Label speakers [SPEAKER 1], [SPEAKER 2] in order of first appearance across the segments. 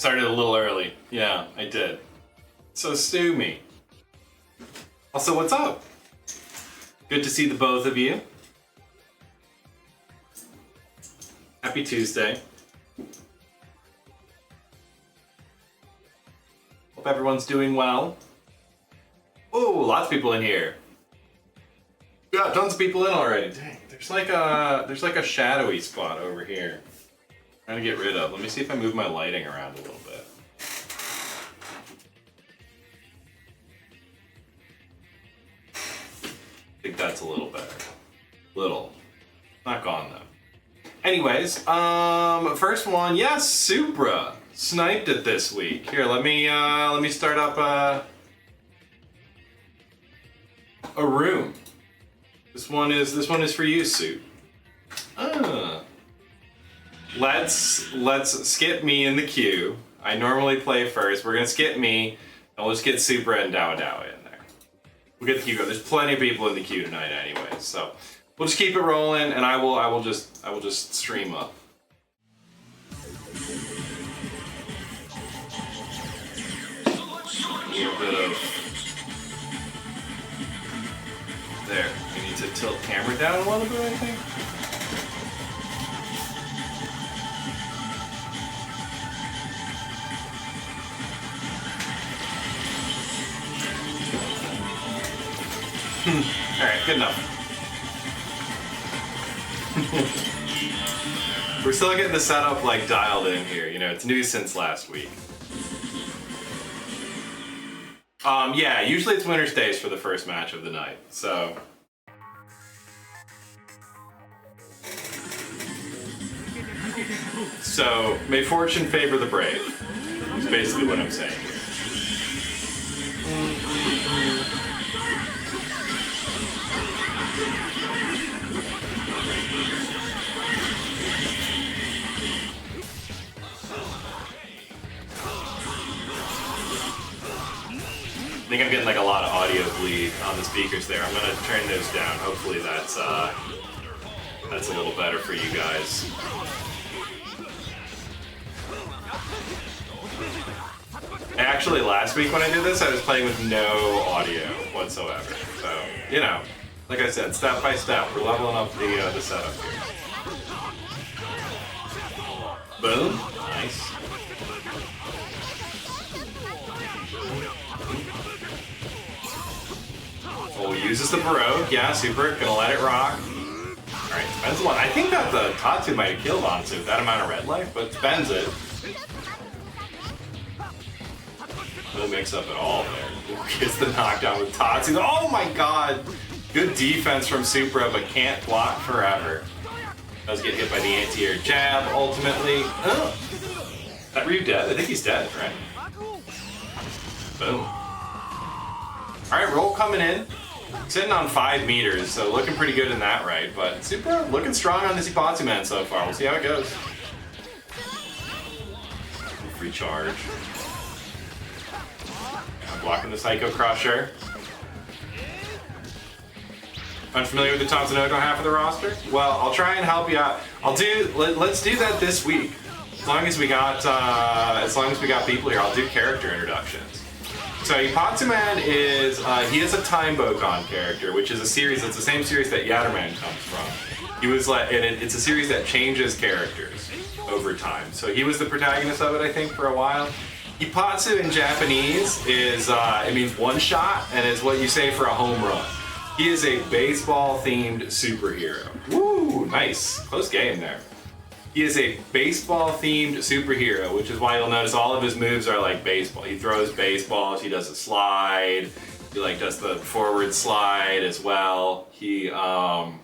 [SPEAKER 1] Started a little early. Yeah, I did. So sue me. Also, what's up? Good to see the both of you. Happy Tuesday. Hope everyone's doing well. Oh, lots of people in here. Yeah, tons of people in already. Dang, there's like a shadowy spot over here. Trying to get rid of. Let me see if I move my lighting around a little bit. I think that's a little better. Little. Not gone though. Anyways, first one, yes, Supra. Sniped it this week. Here, let me start up a room. This one is for you, Soup. Let's skip me in the queue. I normally play first. We're gonna skip me, and we'll just get Supra and Dawadawa in there. We'll get the queue going. There's plenty of people in the queue tonight, anyway. So we'll just keep it rolling, and I will just stream up. A little bit of there. We need to tilt camera down a little bit, I think. Alright, good enough. We're still getting the setup like dialed in here, you know, it's new since last week. Yeah, usually it's winner stays for the first match of the night, so. So, may fortune favor the brave, is basically what I'm saying. I think I'm getting like a lot of audio bleed on the speakers there. I'm gonna turn those down. Hopefully that's a little better for you guys. Actually, last week when I did this, I was playing with no audio whatsoever. So, you know, like I said, step by step, we're leveling up the setup here. Boom. Nice. Oh, uses the Baroque. Yeah, Super. Gonna let it rock. Alright, spends one. I think that the Tatsu might have killed Onsu that amount of red life, but spends it. No mix up at all there. Gets the knockdown with Tatsu. Oh my god! Good defense from Supra, but can't block forever. Does get hit by the anti-air jab, ultimately. Oh. Is that Ryu dead? I think he's dead, right? Boom. Alright, roll coming in. Sitting on 5 meters, so looking pretty good in that right, but Supra looking strong on this Ipatsu man so far. We'll see how it goes. Free charge. I'm blocking the Psycho Crusher. Unfamiliar with the Tatsunoko half of the roster? Well, I'll try and help you out. Let's do that this week. As long as we got people here, I'll do character introductions. So Ipatsu Man is, he is a Time Bokan character, which is a series, it's the same series that Yatterman comes from. He was like, and it's a series that changes characters over time. So he was the protagonist of it, I think, for a while. Ipatsu in Japanese is, it means one shot, and is what you say for a home run. He is a baseball-themed superhero. Woo, nice, close game there. He is a baseball-themed superhero, which is why you'll notice all of his moves are like baseball. He throws baseballs, he does a slide, he like does the forward slide as well. He, like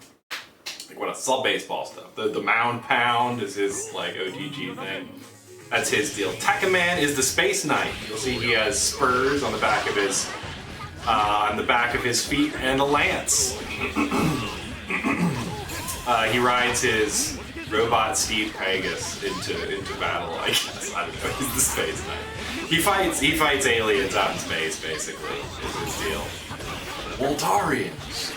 [SPEAKER 1] what else? It's all baseball stuff. The mound pound is his like OTG thing. That's his deal. Tekkaman is the Space Knight. You'll see he has spurs on the back of his feet and a lance. He rides his robot Steve Pegasus into battle, I guess. I don't know, he's the Space Knight. He fights aliens out in space, basically, is his deal. Voltarians.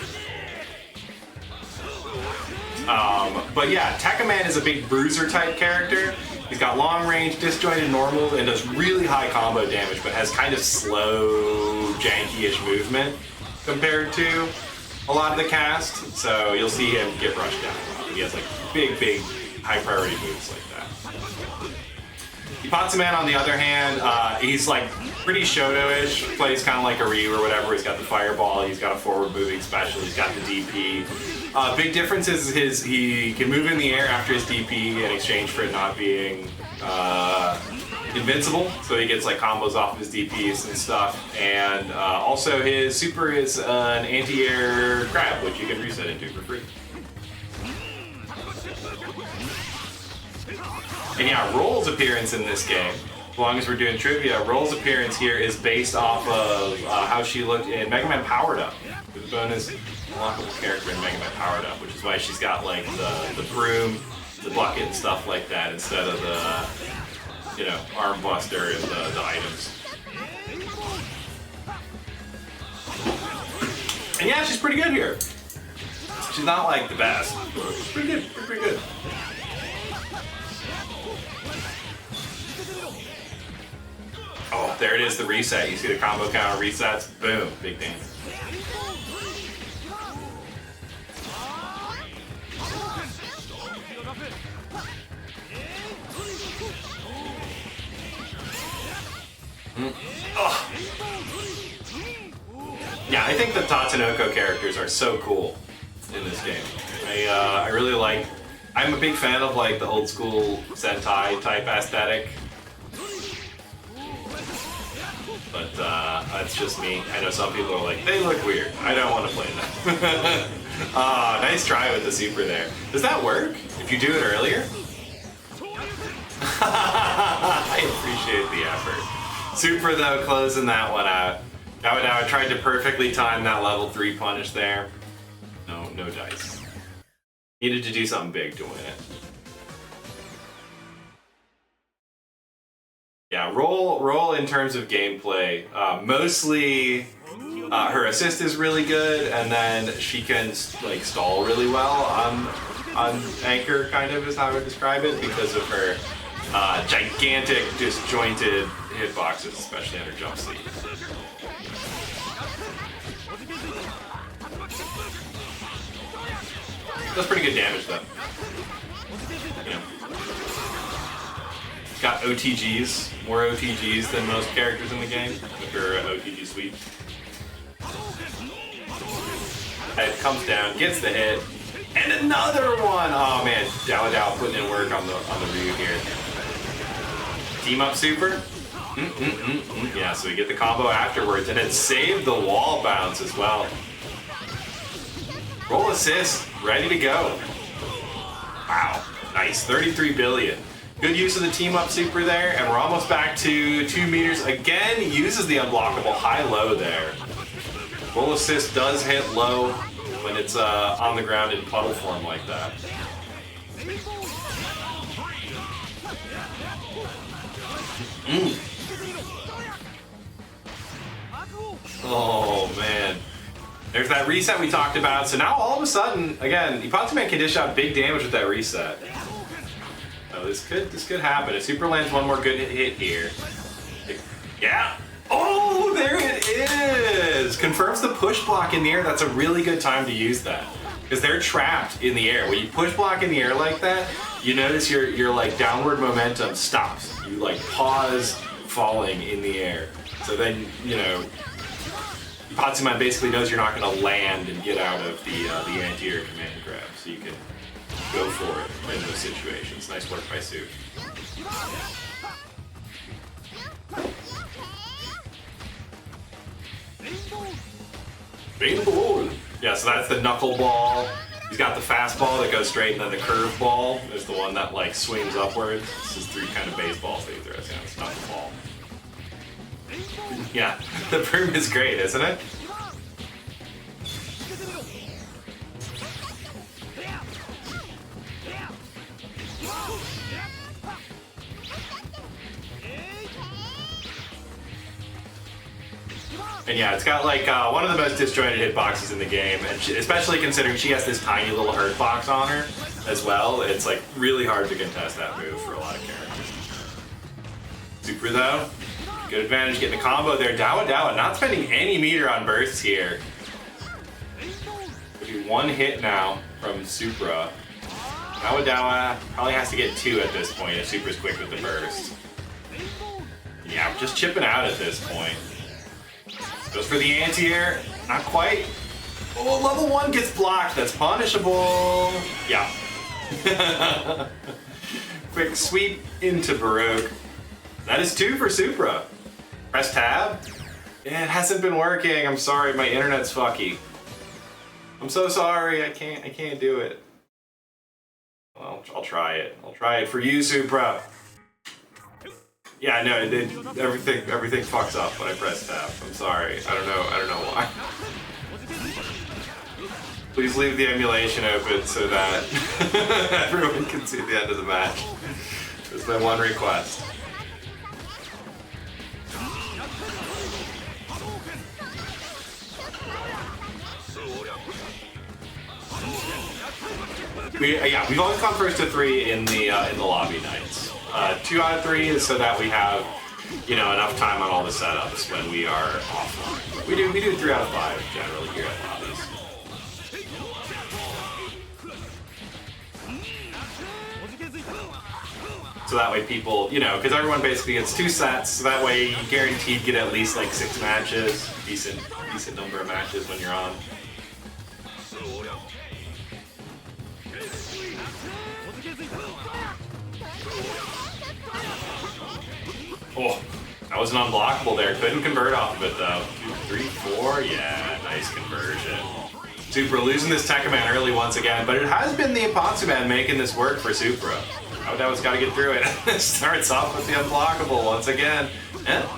[SPEAKER 1] But yeah, Tekkaman is a big bruiser type character. He's got long range, disjointed normal, and does really high combo damage, but has kind of slow, janky-ish movement compared to a lot of the cast. So you'll see him get rushed down a lot. He has like big, high priority moves like that. Ipatsuman, on the other hand, he's like pretty Shoto-ish, plays kind of like a Ryu or whatever. He's got the fireball, he's got a forward moving special, he's got the DP. Big difference is he can move in the air after his DP in exchange for it not being invincible, so he gets like combos off of his DPs and stuff. And also his super is an anti-air grab, which you can reset into for free. And yeah, Roll's appearance in this game, as long as we're doing trivia, Roll's appearance here is based off of how she looked in Mega Man Powered Up. The bonus unlockable character in Mega Man Powered Up, which is why she's got like the broom, the bucket and stuff like that instead of the, you know, arm buster and the items. And yeah, she's pretty good here. She's not like the best, but she's pretty good, pretty good. Oh, there it is, the reset. You see the combo counter resets, boom, big damage. Oh. Yeah, I think the Tatsunoko characters are so cool in this game. I really like. I'm a big fan of like the old school Sentai type aesthetic, but that's just me. I know some people are like, they look weird. I don't want to play them. Nice try with the Supra there. Does that work if you do it earlier? I appreciate the effort. Supra though, closing that one out. Dawadawa tried to perfectly time that level 3 punish there. No dice. Needed to do something big to win it. Yeah, roll in terms of gameplay. Mostly, her assist is really good, and then she can like stall really well on anchor, kind of is how I would describe it, because of her gigantic disjointed hitboxes, especially on her jump sleeve. Does pretty good damage though. Yeah. Got OTGs, more OTGs than most characters in the game, with her OTG suite. It comes down, gets the hit, and another one! Oh man, Dawadawa putting in work on the Ryu here. Team up Super? Yeah, so we get the combo afterwards, and it saved the wall bounce as well. Roll assist, ready to go. Wow, nice, 33 billion. Good use of the team up Super there, and we're almost back to 2 meters. Again, uses the unblockable high-low there. Roll assist does hit low when it's on the ground in puddle form like that. Oh man. There's that reset we talked about, so now all of a sudden, again, Ipatsuman can dish out big damage with that reset. So this could happen. If Super lands one more good hit here. Yeah! Oh, there it is! Confirms the push block in the air. That's a really good time to use that, because they're trapped in the air. When you push block in the air like that, you notice your like downward momentum stops. You like pause falling in the air. So then, you know, Ipatsuman basically knows you're not going to land and get out of the anti-air command grab, so you can go for it in those situations. Nice work by Sue. Ball. Yeah, so that's the knuckleball. He's got the fastball that goes straight, and then the curveball is the one that like swings upwards. This is 3 kind of baseballs that he throws down. It's not the ball. Yeah, the broom is great, isn't it? And yeah, it's got like one of the most disjointed hitboxes in the game, and especially considering she has this tiny little hurt box on her. as well, it's like really hard to contest that move for a lot of characters. Supra though, good advantage getting a combo there. Dawadawa not spending any meter on bursts here. Could be one hit now from Supra. Dawadawa probably has to get 2 at this point if Supra's quick with the burst. Yeah, just chipping out at this point. Goes for the anti-air, not quite. Oh, level 1 gets blocked, that's punishable. Yeah. Quick sweep into Baroque. That is 2 for Supra. Press tab. Yeah, it hasn't been working. I'm sorry, my internet's fucky. I'm so sorry, I can't do it. Well, I'll try it. I'll try it for you, Supra. Yeah, no, everything fucks up when I press tab. I'm sorry. I don't know why. Please leave the emulation open so that everyone can see the end of the match. That's my one request. We've always gone first to 3 in the lobby nights. 2 out of 3 is so that we have, you know, enough time on all the setups when we are offline. We do 3 out of 5 generally here at lobbies. So that way people, you know, because everyone basically gets 2 sets, so that way you guaranteed get at least like 6 matches, decent number of matches when you're on. Oh, that was an unblockable there. Couldn't convert off of it though. 2, 3, 4. Yeah, nice conversion. Supra losing this Tekkaman early once again, but it has been the Apatsuman making this work for Supra. Dawa's got to get through it. Starts off with the unblockable once again.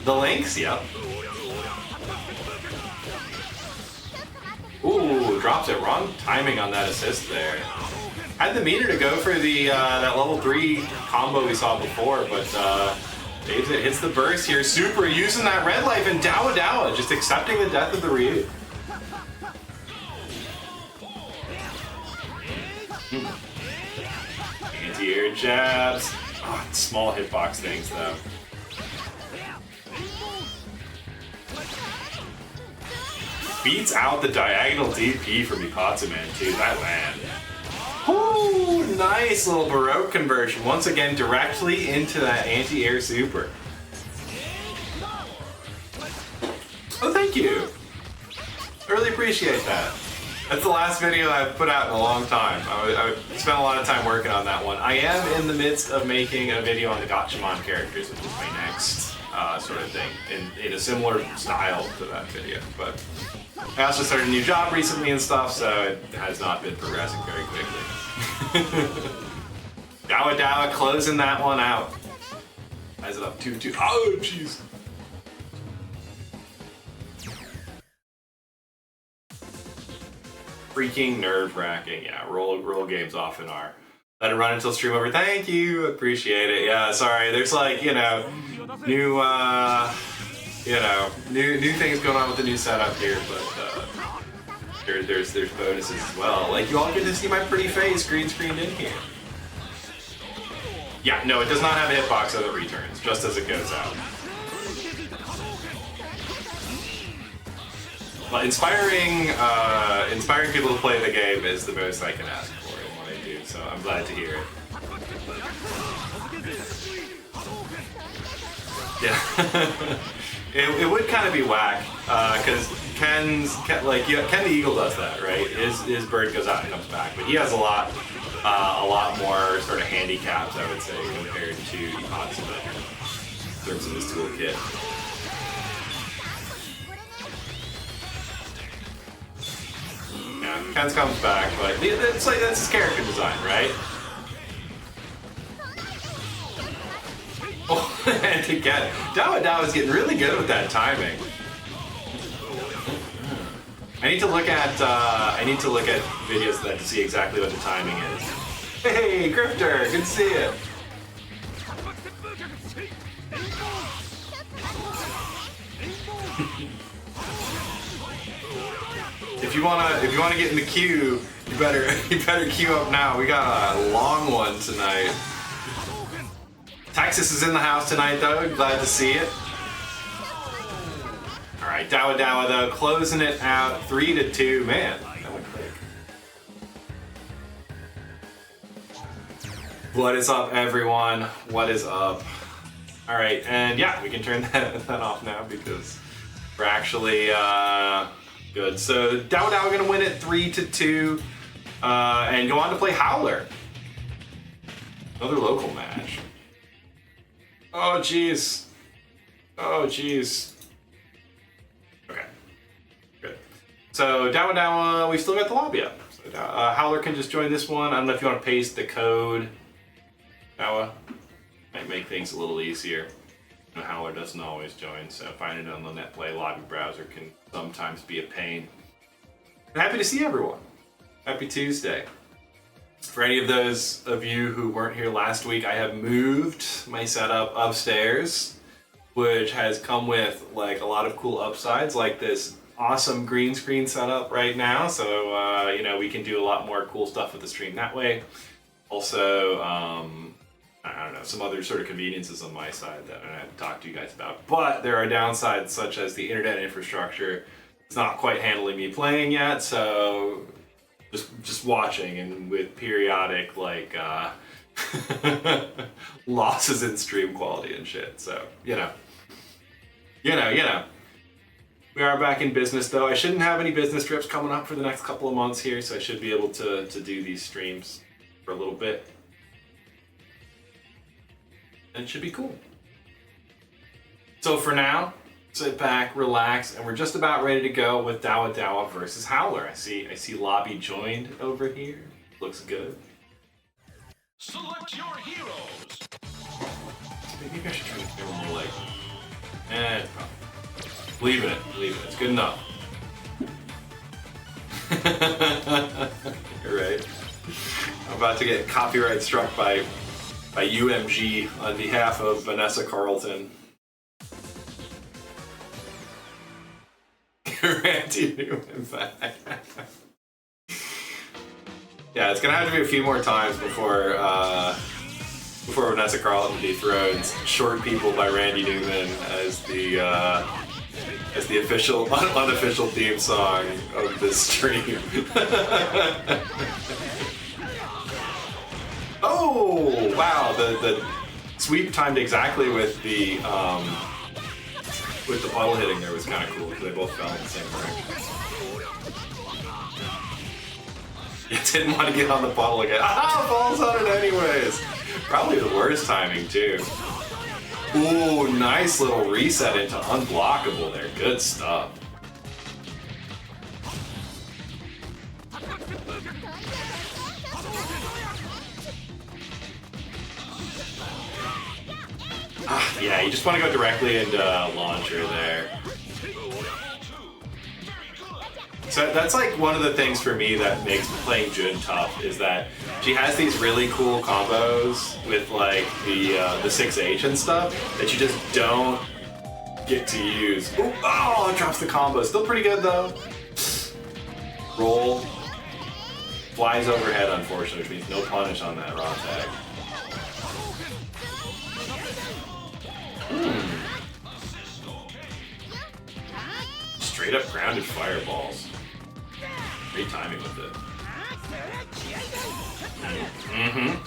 [SPEAKER 1] The links, yep. Ooh, drops it. Wrong timing on that assist there. Had the meter to go for the that level 3 combo we saw before, but Daves it, hits the burst here. Supra using that red life, and Dawa just accepting the death of the Ryu. Anti-air jabs. Oh, small hitbox things though. Beats out the diagonal DP from Apatsuman too. That land. Ooh, nice little Baroque conversion. Once again, directly into that anti-air super. Oh, thank you. I really appreciate that. That's the last video I've put out in a long time. I spent a lot of time working on that one. I am in the midst of making a video on the Gotchamon characters, which is my next sort of thing, in a similar style to that video. But I also started a new job recently and stuff, so it has not been progressing very quickly. Dawa closing that one out. Has it up 2-2. Oh, jeez. Freaking nerve-wracking. Yeah, roll games often are. Let it run until stream over. Thank you. Appreciate it. Yeah, sorry. There's like, you know, new things going on with the new setup here, but there's bonuses as well. Like, you all get to see my pretty face green screened in here. Yeah, no, it does not have a hitbox as it returns, just as it goes out. But inspiring people to play the game is the most I can ask for in what I do, so I'm glad to hear it. Yeah, it would kind of be whack, because Ken the Eagle does that, right? His bird goes out and comes back, but he has a lot more sort of handicaps, I would say, compared to Apatsuman in terms of his toolkit. Yeah, Ken's comes back, but it's like that's his character design, right? Oh, and again, Dawa is getting really good with that timing. I need to look at videos of that to see exactly what the timing is. Hey, Grifter, good to see you. If you wanna get in the queue, You better queue up now. We got a long one tonight. Texas is in the house tonight, though. Glad to see it. All right, Dawadawa though, closing it out 3-2. Man, that went quick. What is up, everyone? What is up? All right, and yeah, we can turn that off now because we're actually good. So Dawadawa gonna win it 3-2, and go on to play Howler. Another local match. Oh jeez. Oh jeez. Okay. Good. So Dawadawa, we still got the lobby up. So Howler can just join this one. I don't know if you want to paste the code. Dawa might make things a little easier. You know, Howler doesn't always join, so finding it on the NetPlay lobby browser can sometimes be a pain. I'm happy to see everyone. Happy Tuesday. For any of those of you who weren't here last week, I have moved my setup upstairs, which has come with like a lot of cool upsides, like this awesome green screen setup right now. So you know, we can do a lot more cool stuff with the stream that way. Also, I don't know, some other sort of conveniences on my side that I have to talk to you guys about. But there are downsides such as the internet infrastructure is not quite handling me playing yet, so just watching and with periodic like losses in stream quality and shit. So, you know. We are back in business though. I shouldn't have any business trips coming up for the next couple of months here, so I should be able to do these streams for a little bit. And it should be cool. So for now, sit back, relax, and we're just about ready to go with Dawadawa versus Howler. I see Lobby joined over here. Looks good.
[SPEAKER 2] Select your heroes.
[SPEAKER 1] Maybe I should try to feel more like. Believe in it. It's good enough. You're right. I'm about to get copyright struck by UMG on behalf of Vanessa Carlton. Randy Newman back. Yeah, it's gonna have to be a few more times before Vanessa Carlton dethrones "Short People" by Randy Newman as the official unofficial theme song of this stream. Oh wow! The sweep timed exactly with the puddle hitting there was kind of cool because they both fell in the same direction. You didn't want to get on the puddle again. Ah, falls on it anyways. Probably the worst timing too. Ooh, nice little reset into unblockable there. Good stuff. Yeah, you just want to go directly into launcher there. So that's like one of the things for me that makes playing Jun tough is that she has these really cool combos with like the 6H and stuff that you just don't get to use. Ooh, oh, it drops the combo. Still pretty good though. Roll. Flies overhead, unfortunately, which means no punish on that raw tag. Straight up grounded fireballs. Great timing with it.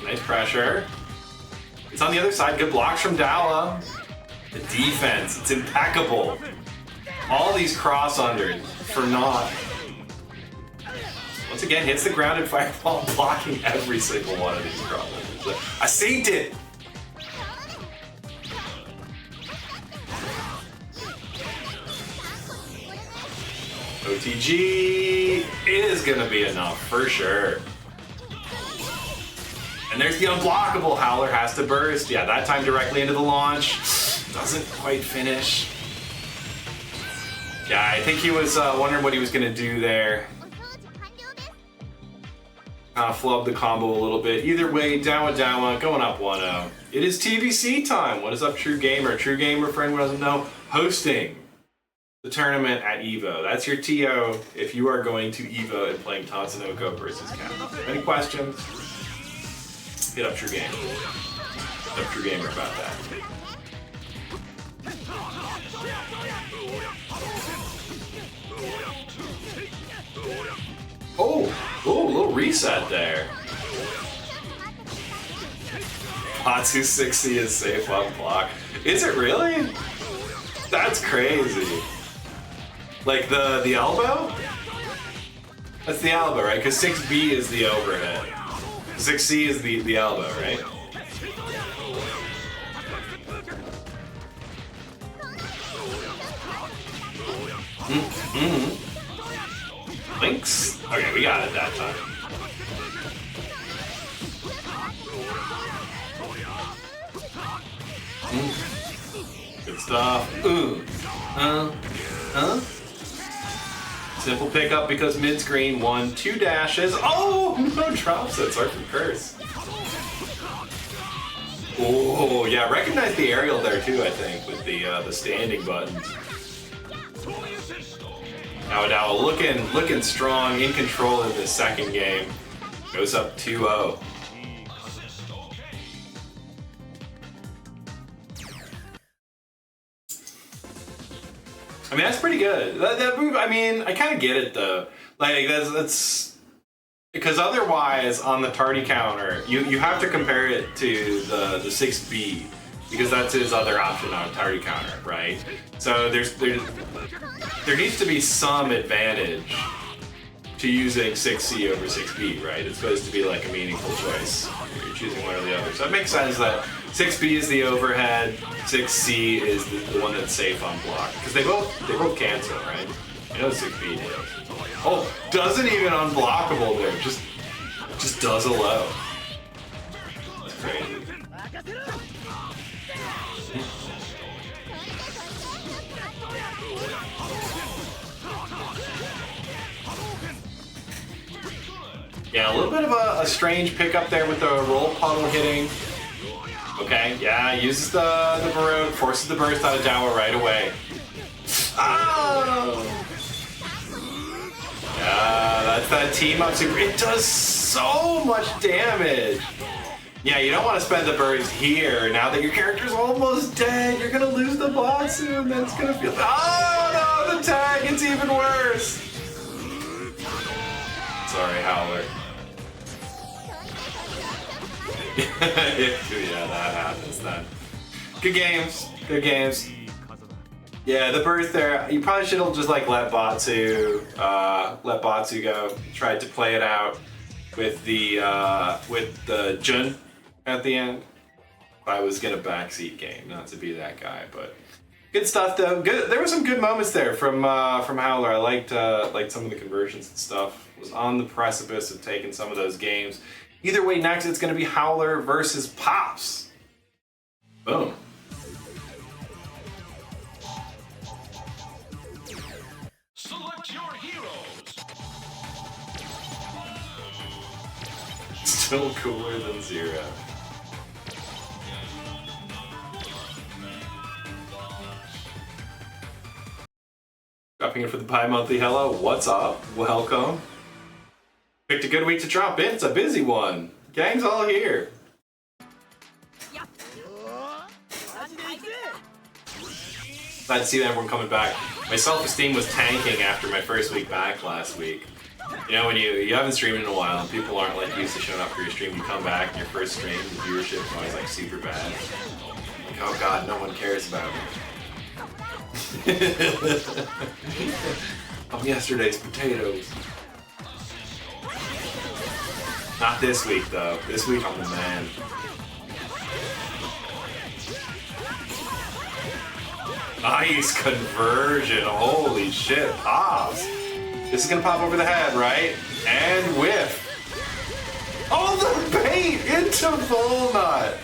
[SPEAKER 1] Nice pressure. It's on the other side. Good blocks from Dawa. The defense, it's impeccable. All these cross-unders for naught. Once again, hits the grounded fireball, blocking every single one of these cross-unders. I synced it! OTG is gonna be enough for sure. And there's the unblockable. Howler has to burst. Yeah, that time directly into the launch. Doesn't quite finish. Yeah, I think he was wondering what he was gonna do there. Flubbed the combo a little bit. Either way, Dawadawa going up 1-0. It is TvC time. What is up, True Gamer? True Gamer, for anyone who doesn't know, hosting the tournament at Evo. That's your TO if you are going to Evo and playing Tatsunoko versus Cat. Any questions? Hit up your game. Hit up your gamer about that. Oh, a little reset there. Matsu 60 is safe on block. Is it really? That's crazy. Like the elbow? That's the elbow, right? Because 6B is the overhead. 6C is the elbow, right? Links? Okay, we got it that time. Good stuff. Simple pickup because mid-screen, 1, 2 dashes. Oh, no drops it. Sorry for curse. Oh, yeah, recognize the aerial there too, I think, with the standing buttons. Dawadawa looking strong, in control in this second game. Goes up 2-0. I mean, that's pretty good. That move, I mean, I kind of get it though. Like that's because otherwise on the tardy counter, you have to compare it to the 6B because that's his other option on tardy counter, right? So there needs to be some advantage to using 6C over 6B, right? It's supposed to be like a meaningful choice. You're choosing one or the other. So it makes sense that 6B is the overhead, 6C is the one that's safe on block. Because they both cancel, right? I know 6B did. Oh, doesn't even unblockable there. Just does a low. That's crazy. Yeah, a little bit of a strange pickup there with the roll puddle hitting. Okay, yeah, uses the Baroque, forces the burst out of Dawa right away. Oh! Yeah, that's that team up super. It does so much damage. Yeah, you don't want to spend the burst here. Now that your character's almost dead, you're gonna lose the boss soon. That's gonna feel. Oh no, the tag, it's even worse. Sorry, Howler. Yeah, that happens then. Good games. Good games. Yeah, the burst there, you probably should have just like let Batsu go. Tried to play it out with the Jun at the end. I was gonna backseat game, not to be that guy, but good stuff though. Good. There were some good moments there from Howler. I liked some of the conversions and stuff. Was on the precipice of taking some of those games. Either way, next it's going to be Howler versus Pops. Boom.
[SPEAKER 2] Select your heroes.
[SPEAKER 1] Still cooler than Zero. Dropping in for the bi-monthly hello. What's up? Welcome. Picked a good week to drop in. It's a busy one. Gang's all here. Glad to see everyone coming back. My self-esteem was tanking after my first week back last week. You know, when you haven't streamed in a while and people aren't like used to showing up for your stream, you come back and your first stream, the viewership is always like super bad. Like, oh god, no one cares about me. I'm yesterday's potatoes. Not this week, though. This week, I'm the man. Nice conversion. Holy shit. Pops. This is going to pop over the head, right? And whiff. Oh, the bait into full nut.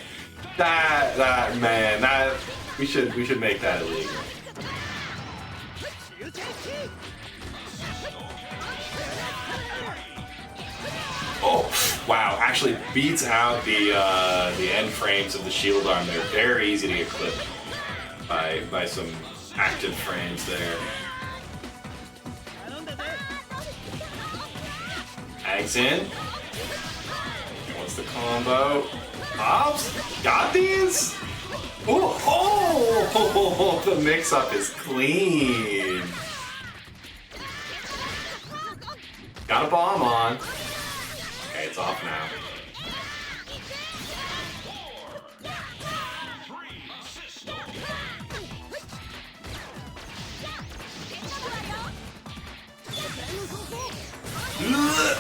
[SPEAKER 1] That, man. That, we should make that illegal. Oh, wow, actually beats out the end frames of the shield arm. They're very easy to get clipped by some active frames there. Tags in. What's the combo? Pops? Got these? Ooh, oh, the mix-up is clean. Got a bomb on. Okay, it's off now.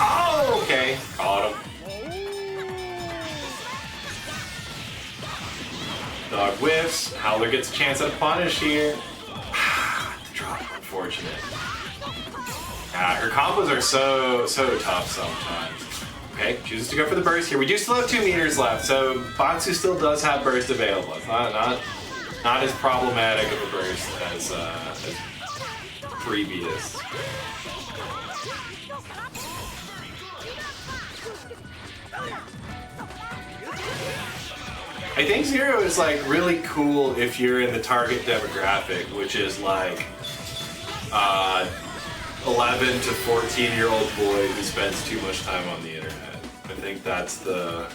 [SPEAKER 1] Oh, okay. Caught him. Dog whiffs. Howler gets a chance at a punish here. The drop, unfortunate. Her combos are so tough sometimes. Okay, chooses to go for the burst here. We do still have 2 meters left, so Batsu still does have burst available. It's not as problematic of a burst as previous. I think Zero is like really cool if you're in the target demographic, which is like 11 to 14-year-old boy who spends too much time on the internet. I think that's the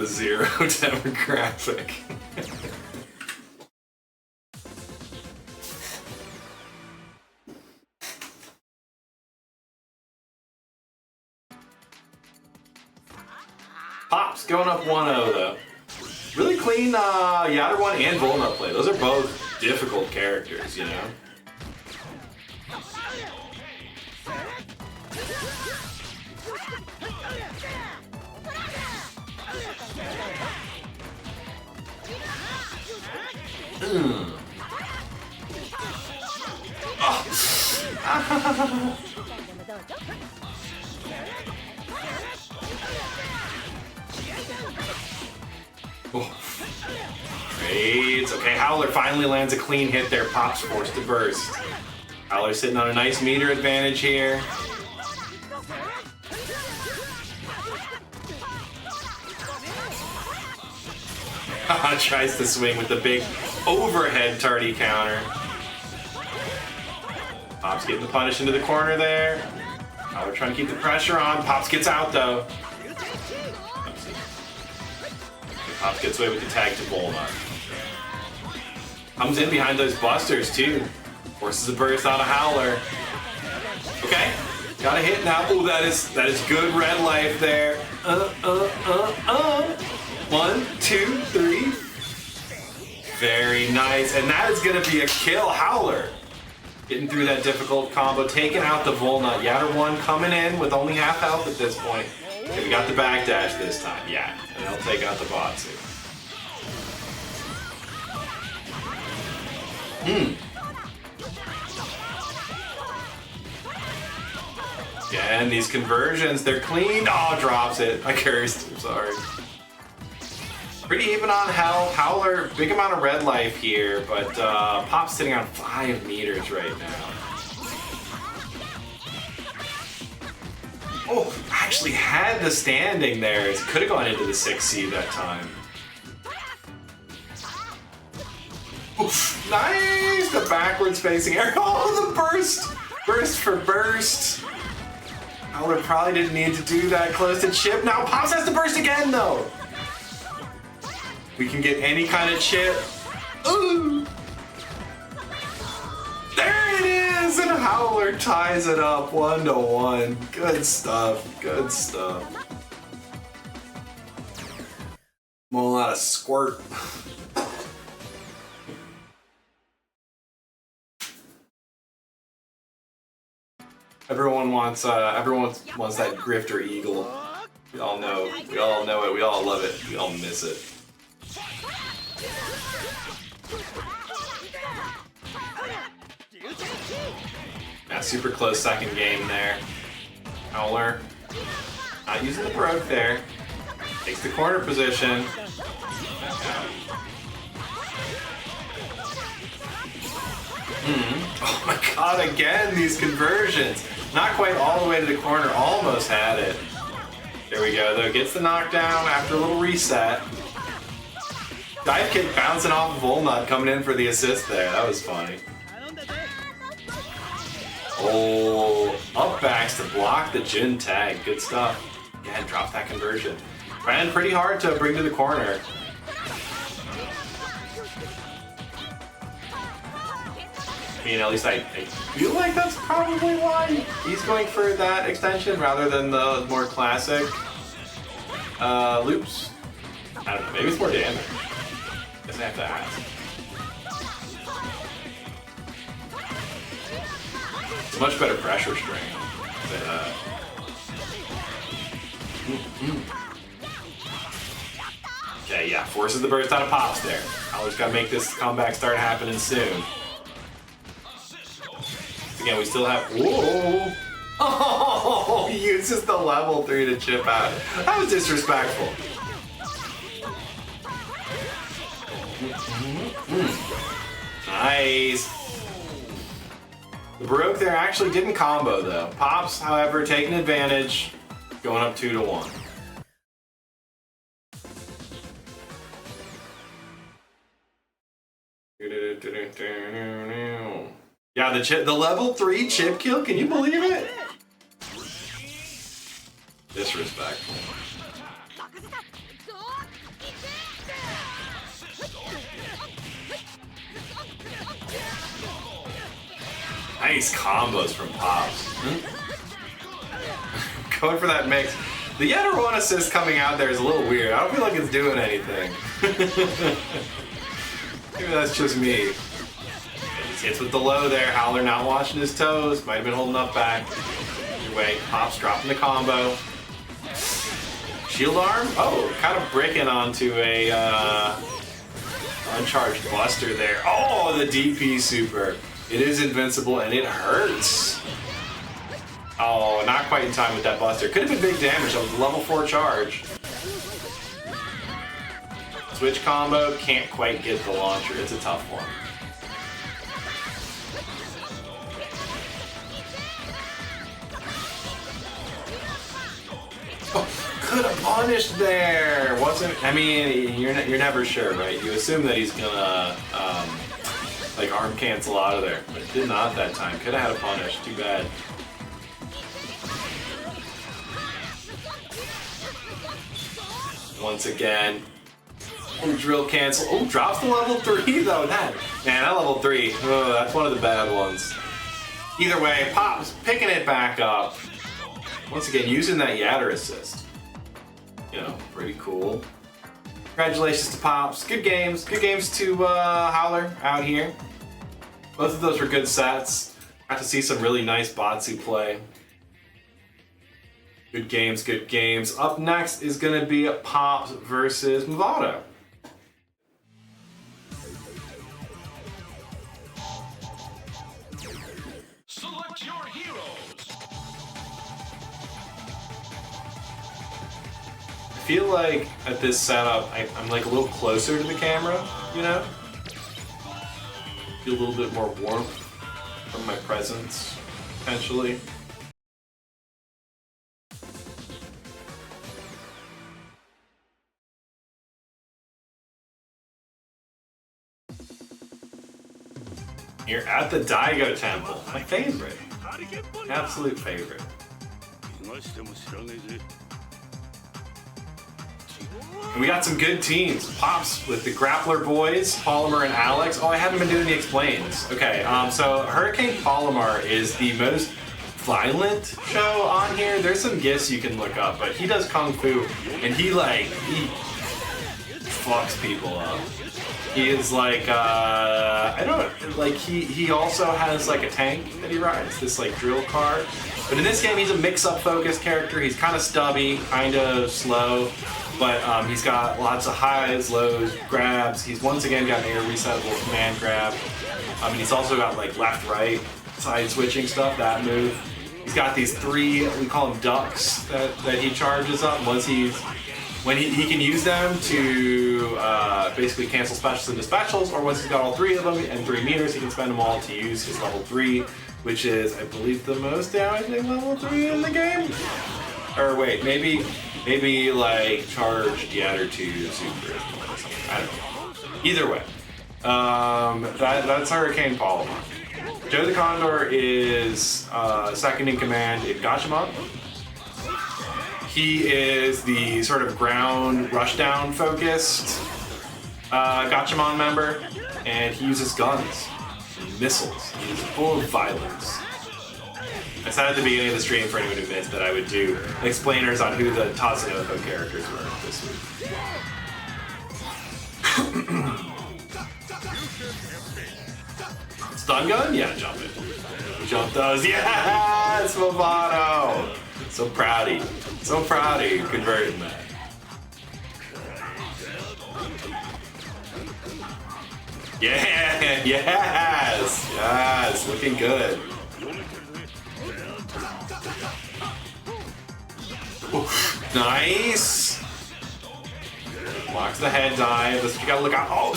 [SPEAKER 1] Zero demographic. Pops going up 1-0 though. Really clean Yatter 1 and Volnut play. Those are both difficult characters, you know? Oh. Oh. Trades. Okay, Howler finally lands a clean hit there. Pop's forced to burst. Howler sitting on a nice meter advantage here. Tries to swing with the big overhead tardy counter. Pops getting the punish into the corner there. Howler trying to keep the pressure on. Pops gets out though. Pops gets away with the tag to Volnut. Comes in behind those busters too. Forces a burst on a Howler. Okay, got a hit now. Oh, that is good red life there. 1, 2, 3. Very nice, and that is gonna be a kill. Howler getting through that difficult combo, taking out the Volnut. Yatter 1 coming in with only half health at this point. Okay, we got the backdash this time, yeah, and he'll take out the Batsu. Again, these conversions, they're clean. Oh, drops it. I cursed, I'm sorry. Pretty even on health. Howler, big amount of red life here, but Pop's sitting on 5 meters right now. Oh, actually had the standing there. It could have gone into the 6C that time. Oof, nice! The backwards facing air. Oh, the burst! Burst for burst. Howler probably didn't need to do that close to chip. Now Pops has to burst again though. We can get any kind of chip. Ooh! There it is! And Howler ties it up 1-1. Good stuff. Good stuff. Well, not a squirt. Everyone wants that Grifter Eagle. We all know it. We all love it. We all miss it. Yeah, super close second game there. Howler not using the broke there. Takes the corner position. Oh my god, again, these conversions. Not quite all the way to the corner, almost had it. There we go, though. Gets the knockdown after a little reset. Dive kick bouncing off of Volnut, coming in for the assist there. That was funny. Oh, Up backs to block the Jin tag. Good stuff. Again, drop that conversion. Ran pretty hard to bring to the corner. I mean, at least I feel like that's probably why he's going for that extension rather than the more classic loops. I don't know, maybe it's more damage. Guess I have to ask. It's a much better pressure string than Okay, yeah, forces the burst out of Pops there. Howler's gotta make this comeback start happening soon. Again, we still have. Whoa! Oh, he uses the level 3 to chip out. That was disrespectful. Nice. The Baroque there actually didn't combo though. Pops, however, taking advantage, going up 2-1. Yeah, the level 3 chip kill, can you believe it? Disrespectful. Nice combos from Pops. Going for that mix. The Yetter 1 assist coming out there is a little weird. I don't feel like it's doing anything. Maybe that's just me. Just hits with the low there. Howler not watching his toes. Might have been holding up back. Either way, Pops dropping the combo. Shield arm? Oh, kind of bricking onto a uncharged Buster there. Oh, the DP super. It is invincible and it hurts. Oh, not quite in time with that Buster. Could have been big damage. That was a level 4 charge. Switch combo, can't quite get the launcher. It's a tough one. Oh, could have punished there. Wasn't? I mean, you're never sure, right? You assume that he's gonna like arm cancel out of there, but did not that time. Could have had a punish. Too bad. Once again. Oh, drill cancel. Oh, drops the level 3 though. That level 3. Oh, that's one of the bad ones. Either way, Pop's picking it back up. Once again, using that Yatter assist. You know, pretty cool. Congratulations to Pops. Good games. Good games to Howler out here. Both of those were good sets. Got to see some really nice Batsu play. Good games, good games. Up next is going to be Pops versus Mavado.
[SPEAKER 2] Select your heroes.
[SPEAKER 1] I feel like at this setup, I'm like a little closer to the camera, you know? Feel a little bit more warmth from my presence, potentially. You're at the Daigo Temple. My favorite. Absolute favorite. And we got some good teams. Pops with the Grappler Boys, Polymer and Alex. Oh, I haven't been doing the explains. Okay, so Hurricane Polymer is the most violent show on here. There's some gifs you can look up, but he does Kung Fu, and he fucks people up. He is like, I don't, like he also has like a tank that he rides, this like drill car. But in this game, he's a mix-up focused character. He's kind of stubby, kind of slow, but he's got lots of highs, lows, grabs. He's once again got an air resettable command grab. He's also got like left, right, side switching stuff, that move. He's got these 3, we call them ducks, that he charges up once when he can use them to basically cancel specials into specials, or once he's got all 3 of them and 3 meters, he can spend them all to use his level 3, which is, I believe, the most damaging level 3 in the game? Or wait, maybe like charge Yatter to Supra or something, I don't know. Either way, that's Hurricane Polymer. Joe the Condor is second in command in Gatchaman. He is the sort of ground rushdown focused Gatchaman member, and he uses guns and missiles. He's full of violence. I said at the beginning of the stream, for anyone who missed, that I would do explainers on who the Tatsunoko characters were this week. Stun gun? Yeah, jump it. Jump those. Yes! Mavado! So proud of you. So proud of you converting that. Yeah! Yes! Yes! Looking good. Oof, nice! Blocks the head dive. That's what you gotta look out. Oh!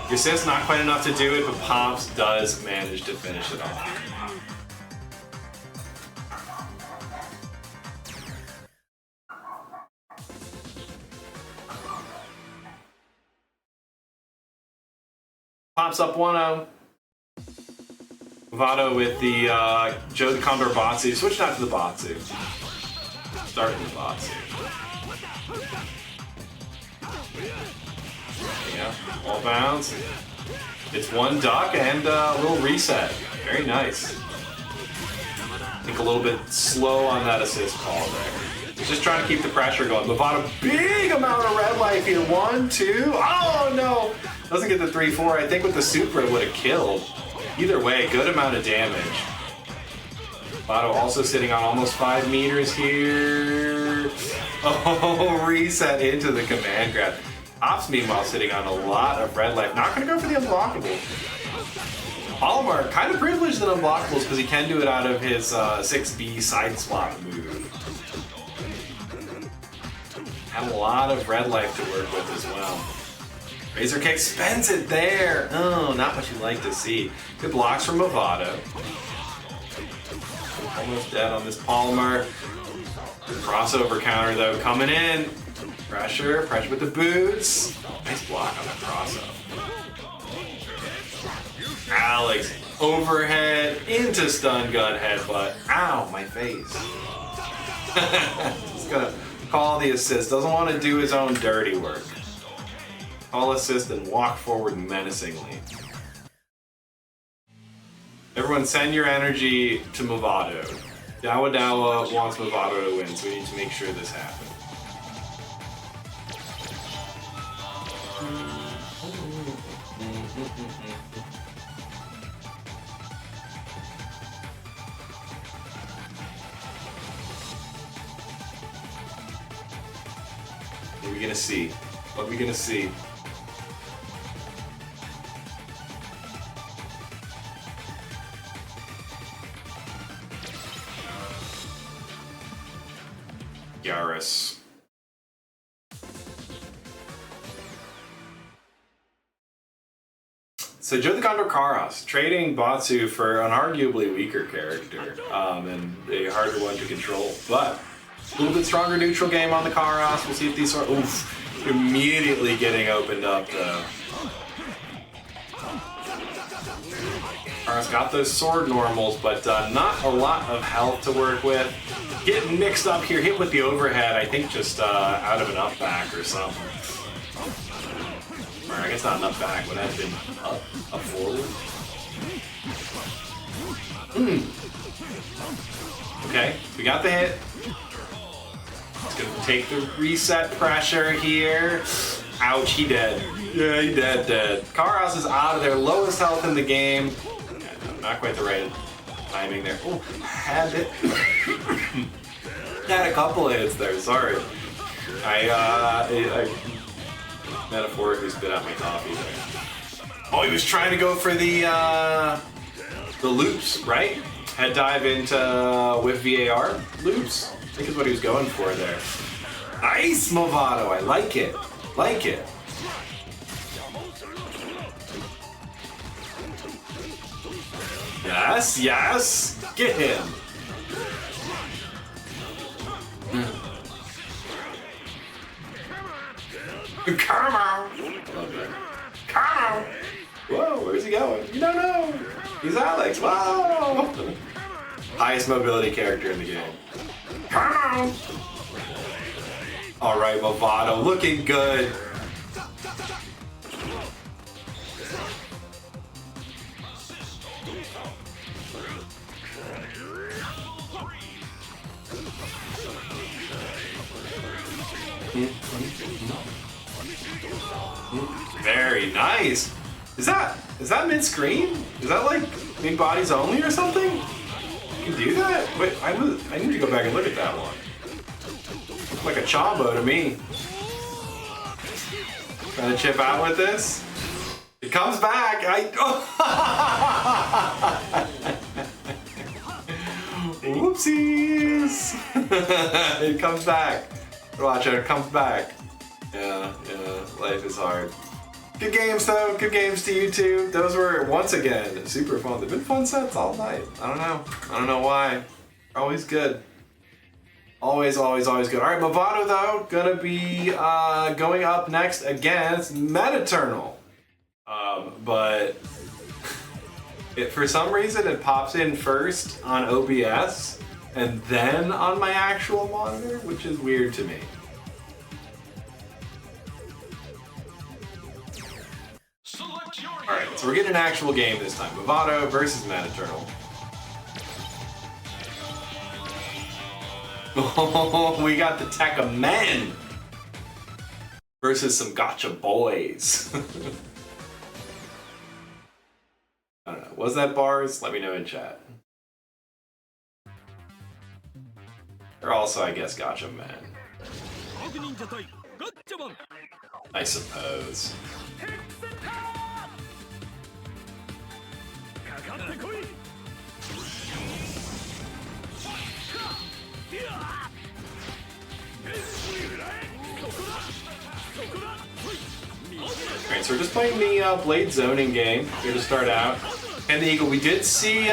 [SPEAKER 1] Your assist not quite enough to do it, but Pops does manage to finish it off. Pops up 1-0. Mavado with the Joe the Condor Batsu. Switch out to the Batsu. Start with the Batsu. Yeah, all bounds. It's one duck and a little reset. Very nice. I think a little bit slow on that assist call there. He's just trying to keep the pressure going. Mavado, big amount of red life here. 1, 2. Oh no! Doesn't get the 3-4. I think with the Supra would have killed. Either way, good amount of damage. Mavado also sitting on almost 5 meters here. Oh, reset into the command grab. Ops, meanwhile, sitting on a lot of red life. Not going to go for the unblockable. Palomar kind of privileged in unblockables because he can do it out of his 6B side swap move. Had a lot of red life to work with as well. Razor Kick spends it there. Oh, not what you like to see. Good blocks from Mavado. Almost dead on this Palomar. Crossover counter though coming in. Pressure with the boots. Nice block on that crossover. Alex, overhead into stun gun headbutt. Ow, my face. He's gonna call the assist. Doesn't want to do his own dirty work. Call assist and walk forward menacingly. Everyone send your energy to Mavado. Dawadawa wants Mavado to win, so we need to make sure this happens. What are we gonna see? What are we gonna see? Yaris. So Joe the Condor Karas, trading Batsu for an arguably weaker character, and a harder one to control, but a little bit stronger neutral game on the Karas. We'll see if these are, oof, immediately getting opened up though. Karas got those sword normals, but not a lot of health to work with. Getting mixed up here, hit with the overhead, I think just out of an up back or something. Or I guess not an up back, would have been up forward. Okay, we got the hit. It's gonna take the reset pressure here. Ouch, he dead. Yeah, he dead. Karas is out of their lowest health in the game. Yeah, no, not quite the right timing there. Oh, had it. Had a couple of hits there, sorry. I metaphorically spit out my coffee there. Oh, he was trying to go for the loops, right? Head dive into with VAR loops. I think is what he was going for there. Nice, Mavado. I like it. Like it. Yes, yes. Get him. Come on! Come on! Whoa, where's he going? You don't know! He's Alex. Whoa! Highest mobility character in the game. Come on! All right, Mavado, looking good. Very nice. Is that mid-screen? Is that like big bodies only or something? You can do that? Wait, I need to go back and look at that one. Looks like a Chombo to me. Trying to chip out with this. It comes back. Whoopsies. It comes back. Watch out, it comes back. Yeah, life is hard. Good games though, good games to you two. Those were, once again, super fun. They've been fun sets all night. I don't know why. Always good. Always good. All right, Mavado though, gonna be going up next against Metaternal. But for some reason it pops in first on OBS and then on my actual monitor, which is weird to me. Alright, so we're getting an actual game this time. Mavado versus Metaternal. Oh, we got the tech of men versus some gotcha boys. I don't know. Was that bars? Let me know in chat. Or also, I guess, gotcha men. I suppose. Alright, so we're just playing the Blade zoning game here to start out. And the Eagle, we did see,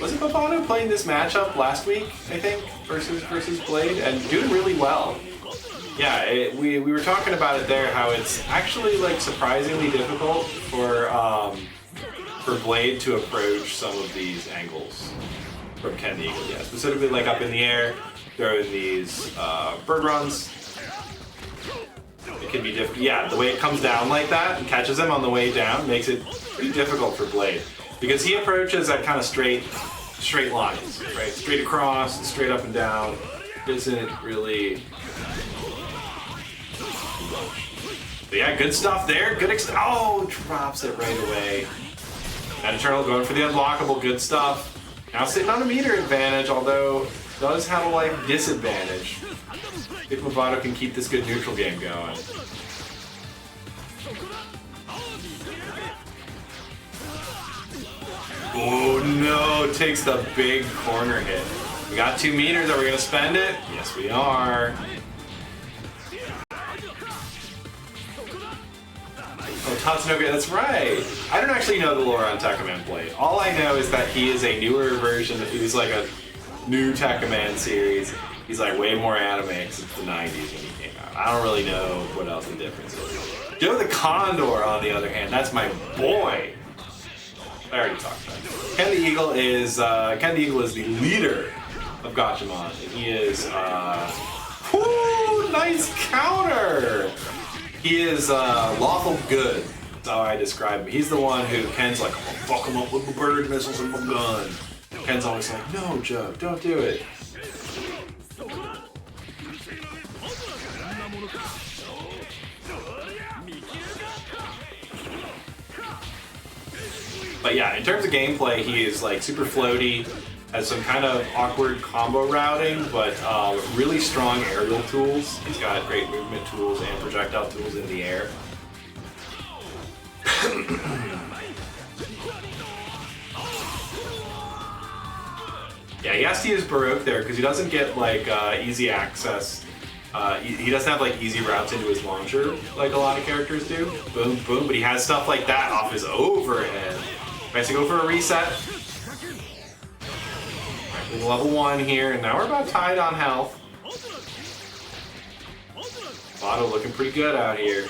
[SPEAKER 1] was it Mavado playing this matchup last week, I think, versus Blade, and doing really well. Yeah, we were talking about it there, how it's actually like surprisingly difficult for Blade to approach some of these angles from Ken the Eagle. Yeah, specifically like up in the air, throwing these bird runs. It can be difficult. Yeah, the way it comes down like that and catches him on the way down makes it pretty difficult for Blade, because he approaches at kind of straight lines, right? Straight across, straight up and down. Isn't really. But yeah, good stuff there. Good oh, drops it right away. Metaternal going for the unblockable. Good stuff. Now sitting on a meter advantage, although does have a life disadvantage. If Mavado can keep this good neutral game going. Oh no, takes the big corner hit. We got 2 meters, are we gonna spend it? Yes we are. Oh, Tatsunobu, that's right. I don't actually know the lore on Tekkaman Blade. All I know is that he is a newer version, he's like a new Tekkaman series. He's like way more anime because it's the 90s when he came out. I don't really know what else the difference is. Joe the Condor, on the other hand, that's my boy. I already talked about it. Ken the Eagle is the leader of Gachamon. And he is nice counter. He is lawful good. That's how I describe him. He's the one who Ken's like, I'm gonna fuck him up with the bird missiles and my gun. Ken's always like, no, Joe, don't do it. But yeah, in terms of gameplay, he is like super floaty, has some kind of awkward combo routing, but really strong aerial tools. He's got great movement tools and projectile tools in the air. Yeah, he has to use Baroque there because he doesn't get like easy access. He doesn't have like easy routes into his launcher like a lot of characters do. Boom, boom, but he has stuff like that off his overhead. Nice to go for a reset. Right, level 1 here, and now we're about tied on health. Mavado looking pretty good out here.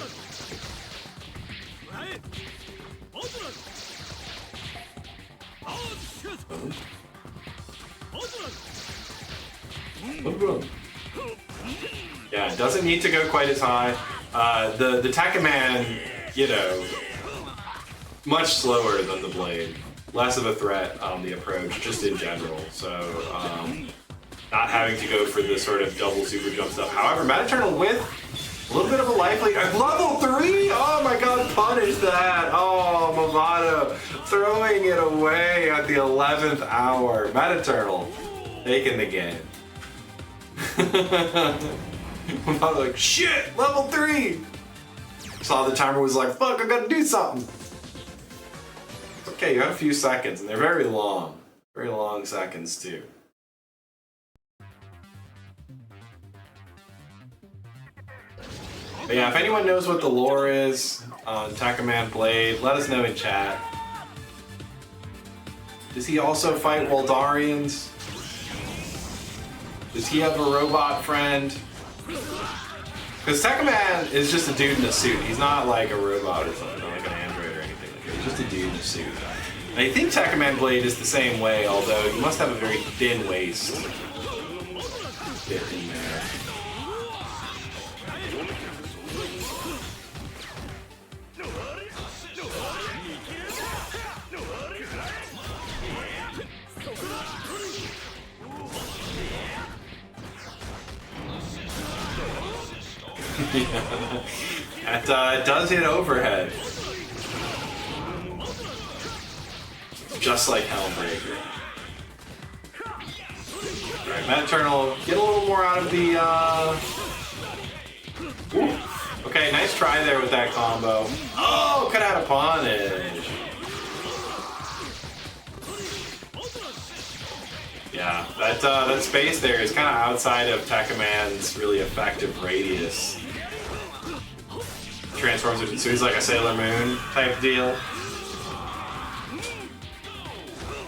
[SPEAKER 1] Yeah, it doesn't need to go quite as high. The Tekkaman, you know, much slower than the Blade. Less of a threat on the approach, just in general. So, not having to go for the sort of double super jump stuff. However, Metaternal with a little bit of a life lead. Level 3! Oh my god, punish that! Oh, Mavado throwing it away at the 11th hour. Metaternal taking the game. Mavado like, shit! Level 3! Saw the timer, was like, fuck, I gotta do something. It's okay, you have a few seconds, and they're very long. Very long seconds, too. But yeah, if anyone knows what the lore is on Tekkaman Blade, let us know in chat. Does he also fight Waldarians? Does he have a robot friend? Because Tekkaman is just a dude in a suit. He's not like a robot or something, like an android or anything like that. He's just a dude in a suit. And I think Tekkaman Blade is the same way, although you must have a very thin waist. Fit in there. Yeah. It does hit overhead. Just like Helmbreaker. Alright, Metaternal, get a little more out of the, Ooh. Okay, nice try there with that combo. Oh, could have had a punish. Yeah, that space there is kind of outside of Tekkaman's really effective radius. Transforms it, so he's like a Sailor Moon type deal.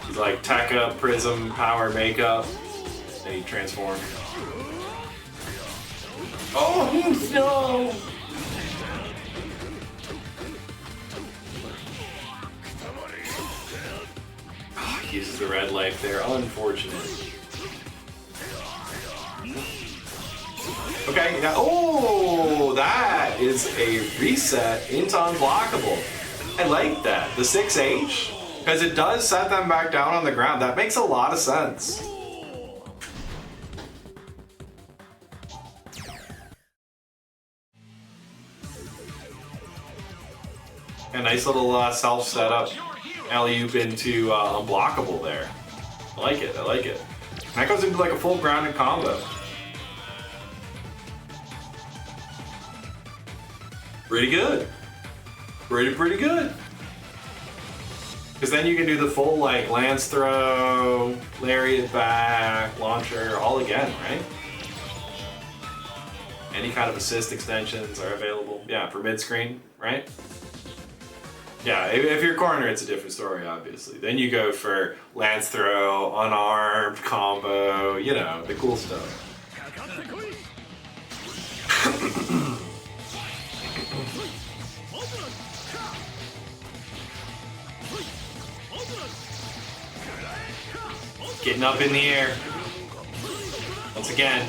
[SPEAKER 1] He's like Tekka, Prism, Power, Makeup. Then he transforms. Oh no! Oh, he uses the red life there. Unfortunate. Okay, now, oh, that is a reset into unblockable. I like that. The 6H, because it does set them back down on the ground. That makes a lot of sense. A nice little self setup alley-oop into unblockable there. I like it, I like it. And that goes into like a full grounded combo. Pretty good. Pretty good. Because then you can do the full like lance throw, lariat back, launcher, all again, right? Any kind of assist extensions are available. Yeah, for mid-screen, right? Yeah, if you're corner, it's a different story, obviously. Then you go for lance throw, unarmed, combo, you know, the cool stuff. Getting up in the air. Once again,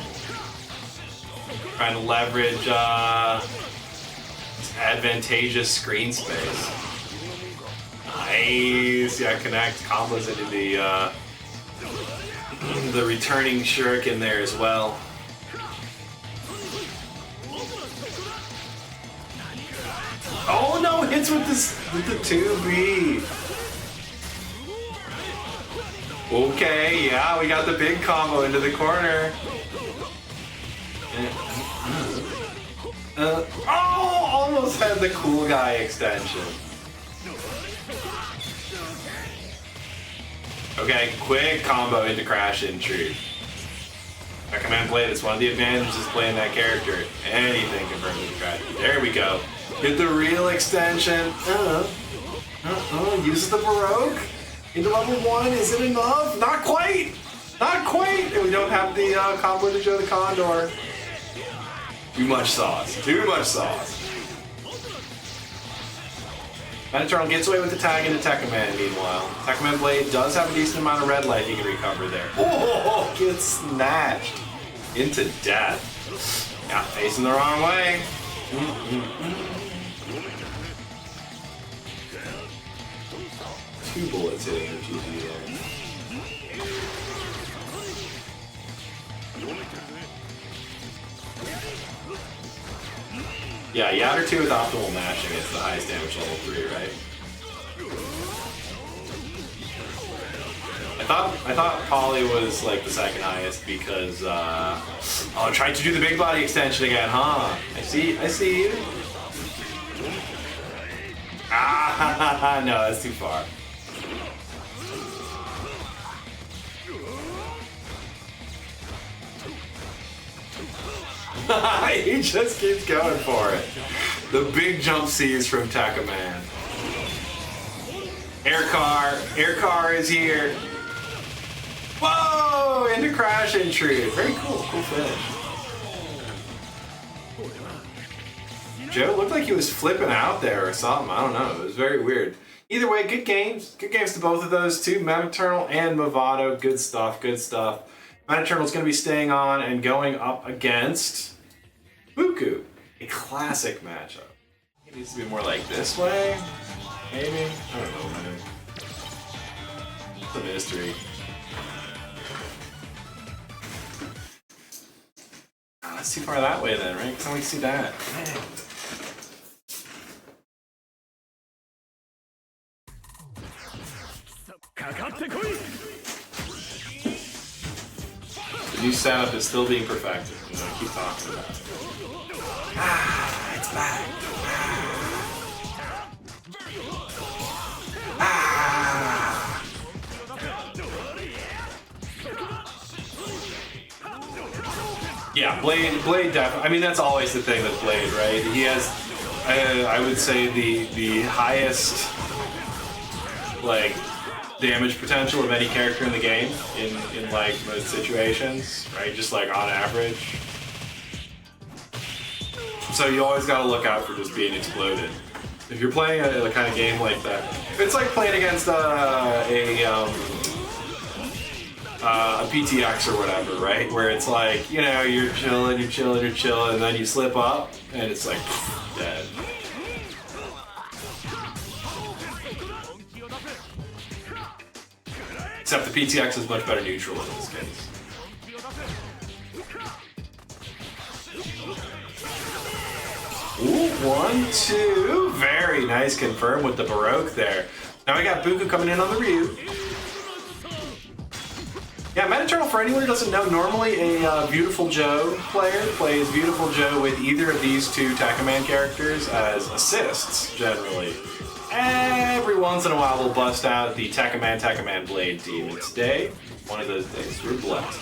[SPEAKER 1] trying to leverage advantageous screen space. Nice. Yeah, connect combos into the returning shuriken there as well. Oh no, hits with the 2B. Okay, yeah, we got the big combo into the corner. Oh, almost had the cool guy extension. Okay, quick combo into Crash Intrude. Tekkaman Blade, it's one of the advantages of playing that character. Anything confirmed with Crash. There we go. Get the real extension. Uses the Baroque. Into level 1, is it enough? Not quite! Not quite! And we don't have the combo to show the Condor. Too much sauce. Too much sauce. Metaternal gets away with the tag into Tekkaman, meanwhile. Tekkaman Blade does have a decent amount of red life he can recover there. Oh, gets snatched into death. Yeah, facing the wrong way. Two bullets hitting the GG there. Yeah, Yowder 2 with optimal mashing is the highest damage level 3, right? I thought Polly was like the second highest because oh, tried to do the big body extension again, huh? I see you. Ah, no, that's too far. He just keeps going for it. The big jump C's from Tekkaman. Air car is here. Whoa! Into crash intrude. Very cool finish. Joe looked like he was flipping out there or something. I don't know. It was very weird. Either way, good games. Good games to both of those two. Metaternal and Mavado. Good stuff. Metaternal's going to be staying on and going up against Bookoo. A classic matchup. It needs to be more like this way. Maybe? I don't know, man. It's a mystery. Oh, that's too far that way then, right? Because I want to see that. Man. The new setup is still being perfected. You know, I keep talking about it. Ah, it's back. Ah. Yeah, Blade definitely. I mean, that's always the thing with Blade, right? He has, I would say, the highest, like, damage potential of any character in the game in like most situations, right? Just like on average. So you always gotta look out for just being exploded. If you're playing a kind of game like that, it's like playing against a PTX or whatever, right? Where it's like, you know, you're chilling, and then you slip up, and it's like, dead. Except the PTX is much better neutral in this case. Ooh, 1, 2. Very nice confirm with the Baroque there. Now we got Bookoo coming in on the Ryu. Yeah, Metaternal, for anyone who doesn't know, normally a Beautiful Joe player plays Beautiful Joe with either of these two Tekkaman characters as assists, generally. Every once in a while we'll bust out the Tekkaman Blade team, and today, one of those days, we're blessed.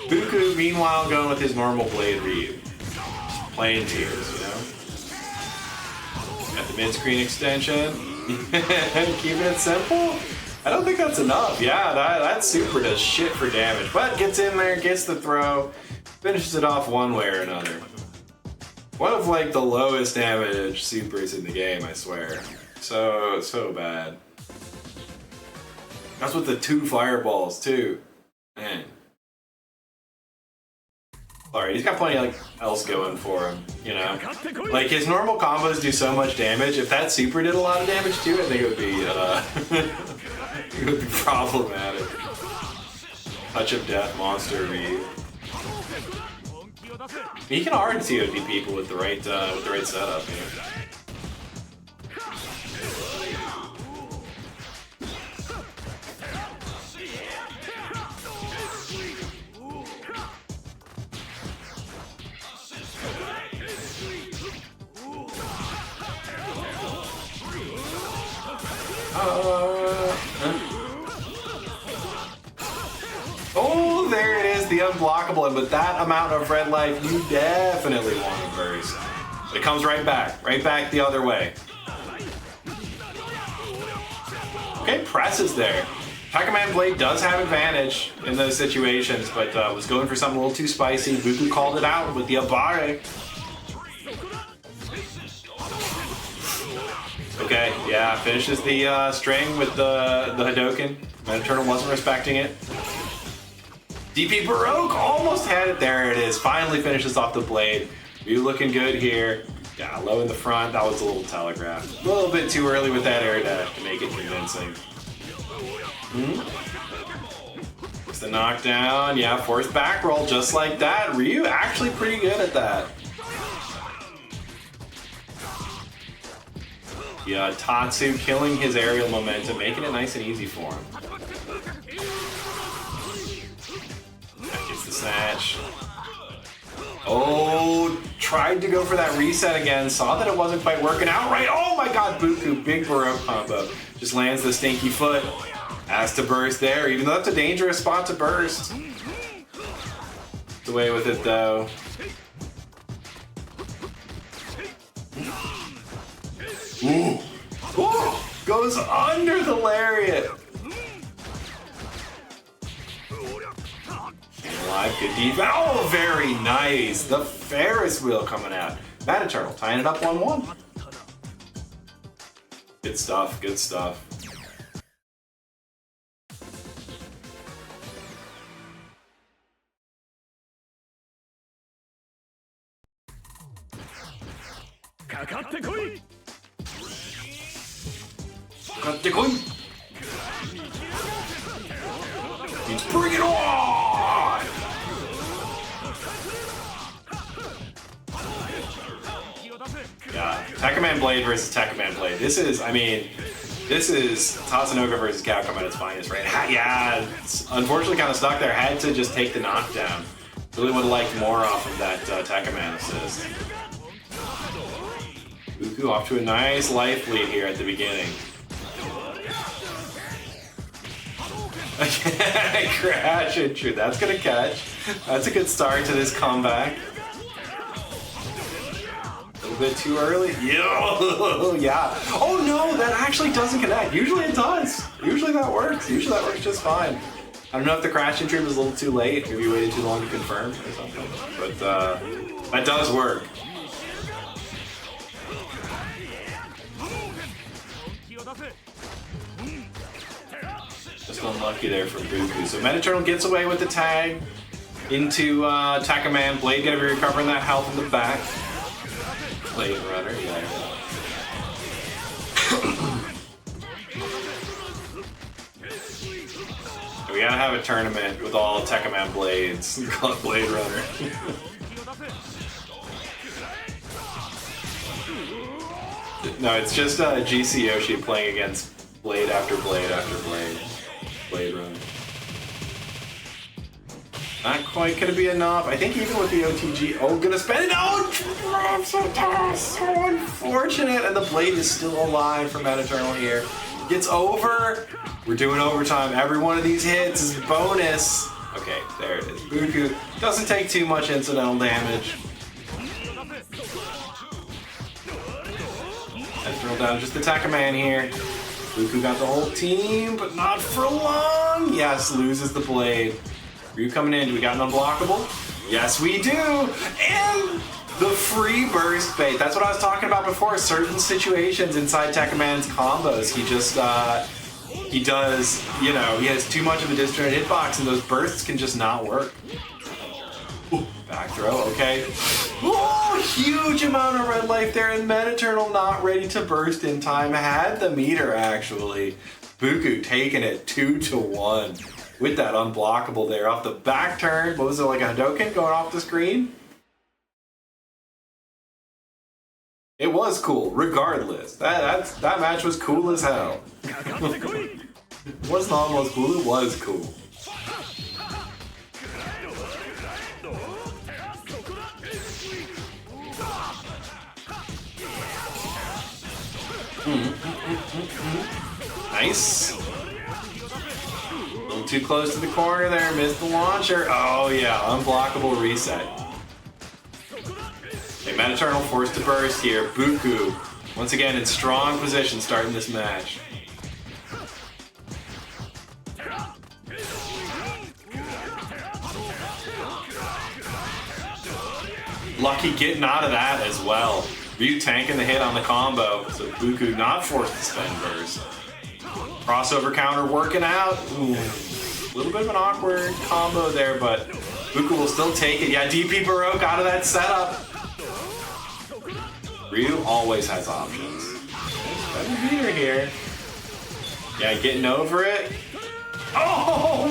[SPEAKER 1] Bookoo, meanwhile, going with his normal Blade Ryu. Just playing tears, you know? Got the mid-screen extension. Keeping it simple? I don't think that's enough. Yeah, that Supra does shit for damage, but gets in there, gets the throw, finishes it off one way or another. One of, like, the lowest damage Supras in the game, I swear. So bad. That's with the 2 fireballs too. Man. Sorry, he's got plenty like else going for him, you know. Like his normal combos do so much damage. If that Supra did a lot of damage too, I think it would be it would be problematic. Touch of Death, Monster Ryu. He can hard COD people with the right setup, you know. Oh, there it is, the unblockable, and with that amount of red life, you definitely want to burst. It comes right back the other way. Okay, presses there. Tekkaman Blade does have advantage in those situations, but was going for something a little too spicy. Bookoo called it out with the Abare. Okay, yeah, finishes the string with the Hadoken. Metaternal wasn't respecting it. DP Baroque almost had it. There it is. Finally finishes off the blade. Ryu looking good here. Yeah, low in the front. That was a little telegraphed. A little bit too early with that air dash to make it convincing. It's the knockdown. Yeah, forced back roll just like that. Ryu actually pretty good at that. Yeah, Tatsu killing his aerial momentum, making it nice and easy for him. Gets the snatch. Oh, tried to go for that reset again. Saw that it wasn't quite working out right. Oh my god, Bookoo, big Baroque combo. Just lands the stinky foot. Has to burst there, even though that's a dangerous spot to burst. Gets away with it though. Ooh. Ooh. Goes under the lariat. Live, good defense. Oh, very nice. The Ferris wheel coming out. Metaternal tying it up 1-1. Good stuff, good stuff. Let's bring it on! Yeah, Tekkaman Blade versus Tekkaman Blade. This is, I mean, this is Tatsunoko versus Capcom at its finest, right? Yeah, it's unfortunately kind of stuck there. Had to just take the knockdown. Really would have liked more off of that Tekkaman assist. Bookoo off to a nice life lead here at the beginning. Crash intrude. That's gonna catch. That's a good start to this comeback. A little bit too early. Yo, yeah. Oh no, that actually doesn't connect. Usually it does. Usually that works. Usually that works just fine. I don't know if the crash intrude was a little too late. Maybe you waited too long to confirm or something. But that does work. Just unlucky there from Bookoo. So Metaternal gets away with the tag into Tekkaman. Blade gonna be recovering that health in the back. Blade runner, yeah. We gotta have a tournament with all Tekkaman blades. Call it Blade Runner. No, it's just GC Yoshi playing against blade after blade after blade. Blade Runner. Not quite gonna be enough. I think even with the OTG, oh, gonna spend it. Oh, so unfortunate. And the blade is still alive for Metaternal here. Gets over. We're doing overtime. Every one of these hits is bonus. Okay, there it is. Bookoo doesn't take too much incidental damage. Let's drill down, just attack a man here. Bookoo got the whole team, but not for long. Yes, loses the blade. Ryu coming in. Do we got an unblockable? Yes, we do. And the free burst bait. That's what I was talking about before. Certain situations inside Tekkaman's combos, he just, he does, you know, he has too much of a disjointed hitbox and those bursts can just not work. Ooh, back throw, okay. Oh, huge amount of red life there, and Metaternal not ready to burst in time. Had the meter, actually. Bookoo taking it 2-1 with that unblockable there off the back turn. What was it, like a Hadoken going off the screen? It was cool, regardless. That match was cool as hell. It wasn't almost cool, it was cool. Nice. A little too close to the corner there, missed the launcher. Oh yeah, unblockable reset. Okay, Metaternal forced to burst here. Bookoo, once again in strong position starting this match. Lucky getting out of that as well. Ryu tanking the hit on the combo, so Bookoo not forced to spend burst. Crossover counter working out. Ooh, a little bit of an awkward combo there, but Bookoo will still take it. Yeah, DP Baroque out of that setup. Ryu always has options. Better beater here. Yeah, getting over it. Oh,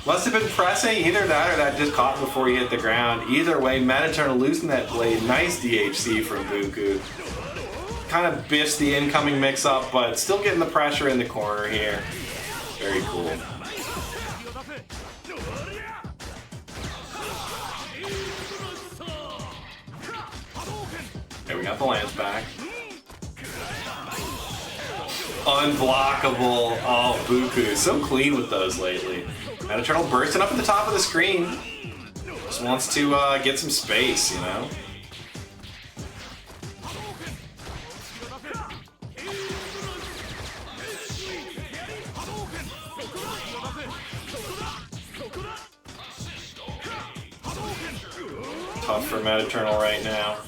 [SPEAKER 1] must have been pressing. Either that or that just caught before he hit the ground. Either way, Metaternal losing that blade. Nice DHC from Bookoo. Kind of biffs the incoming mix-up, but still getting the pressure in the corner here. Very cool. Okay, we got the lance back. Unblockable. Oh, Bookoo. So clean with those lately. Metaternal bursting up at the top of the screen. Just wants to get some space, you know? Tough for Metaternal right now.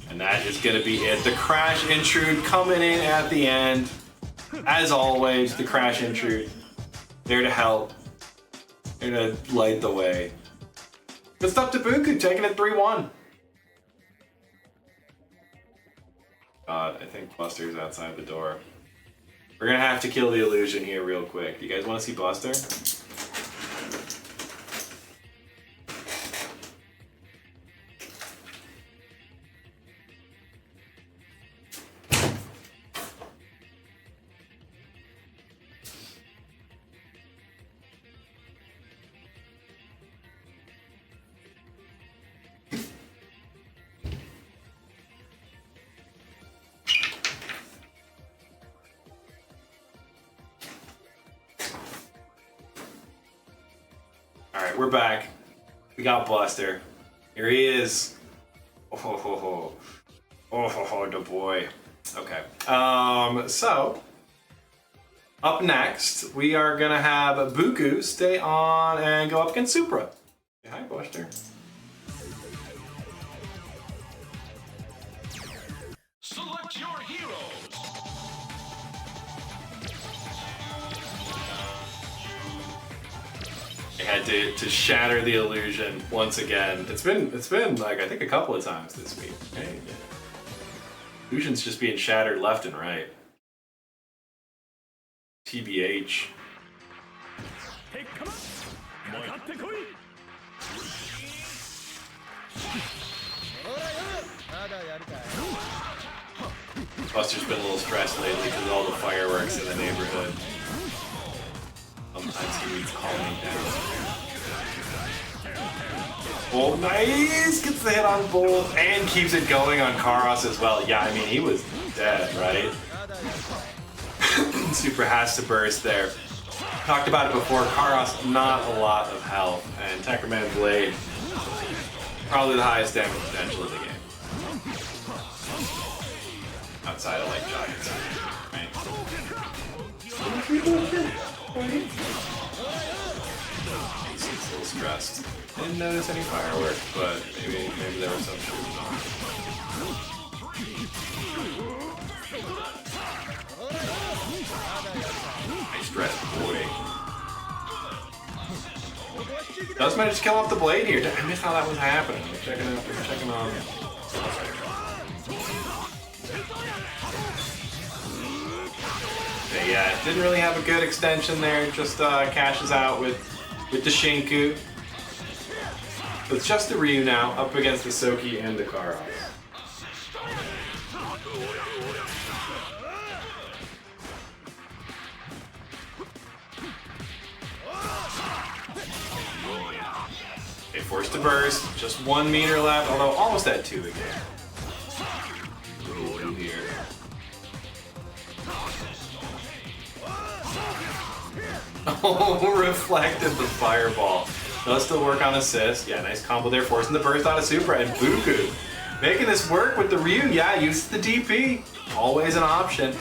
[SPEAKER 1] And that is going to be it. The Crash Intrude coming in at the end. As always, the Crash Intrude. There to help. There to light the way. Good stuff to Bookoo, taking it 3-1. God, I think Buster's outside the door. We're going to have to kill the illusion here real quick. You guys want to see Buster? Alright, we're back. We got Buster. Here he is. Oh ho ho ho. Oh ho ho, the boy. Okay. So up next, we are gonna have Bookoo stay on and go up against Supra. Say hi, Buster.
[SPEAKER 2] Select your heroes.
[SPEAKER 1] I had to shatter the illusion once again. It's been like I think a couple of times this week. Right? Yeah. Illusion's just being shattered left and right. TBH. Buster's been a little stressed lately because of all the fireworks in the neighborhood. Sometimes he needs calming down. Oh, nice! Gets the hit on both and keeps it going on Karos as well. Yeah, I mean, he was dead, right? Supra has to burst there. Talked about it before, Karos, not a lot of health. And Technoman Blade, probably the highest damage potential of the game. Outside of, like, Giants, right? He's a little stressed. Didn't notice any fireworks, but maybe there was some shooting on. Nice dress, boy. Does manage to kill off the blade here. I missed how that was happening. We're checking on. Okay, yeah, didn't really have a good extension there. Just cashes out with the Shinku. So it's just the Ryu now, up against the Soki and the Karos. Okay, forced to burst. Just 1 meter left, although almost at 2 again. Ooh, here. Oh, reflected the fireball. Does still work on assist. Yeah, nice combo there, forcing the burst out of Supra. And Bookoo making this work with the Ryu. Yeah, uses the DP. Always an option.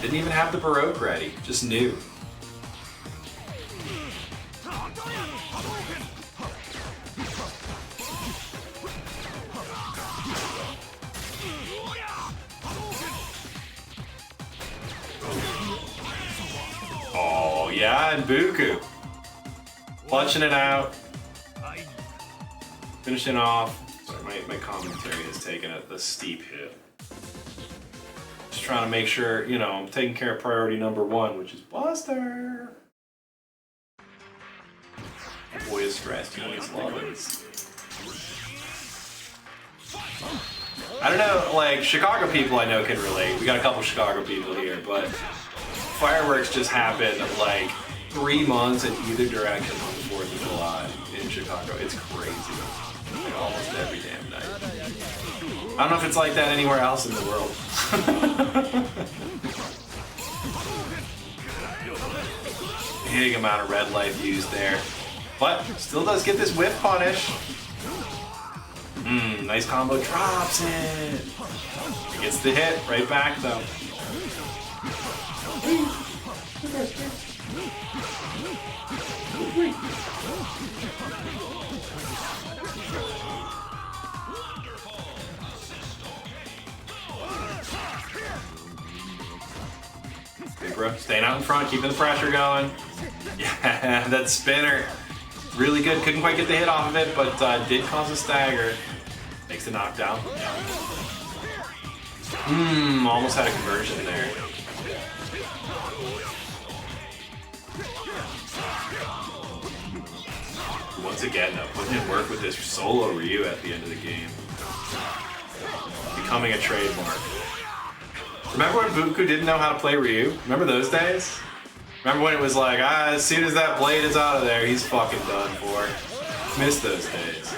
[SPEAKER 1] Didn't even have the Baroque ready, just knew. Oh yeah, and Bookoo. Clutching it out. Finishing off. Sorry, my commentary has taken a steep hit. Just trying to make sure, you know, I'm taking care of priority number one, which is Buster. Boy is stressed, he always loves. I don't know, like, Chicago people I know can relate. We got a couple Chicago people here, but fireworks just happened like 3 months in either direction on the 4th of July in Chicago. It's crazy. Like almost every damn night. I don't know if it's like that anywhere else in the world. Big amount of red life used there. But still does get this whiff punish. Nice combo, drops it. Gets the hit right back though. Supra staying out in front, keeping the pressure going. Yeah, that spinner. Really good. Couldn't quite get the hit off of it, but did cause a stagger. Makes the knockdown. Almost had a conversion there. Once again, though, putting in work with this solo Ryu at the end of the game. Becoming a trademark. Remember when Bookoo didn't know how to play Ryu? Remember those days? Remember when it was like, as soon as that blade is out of there, he's fucking done for. Miss those days.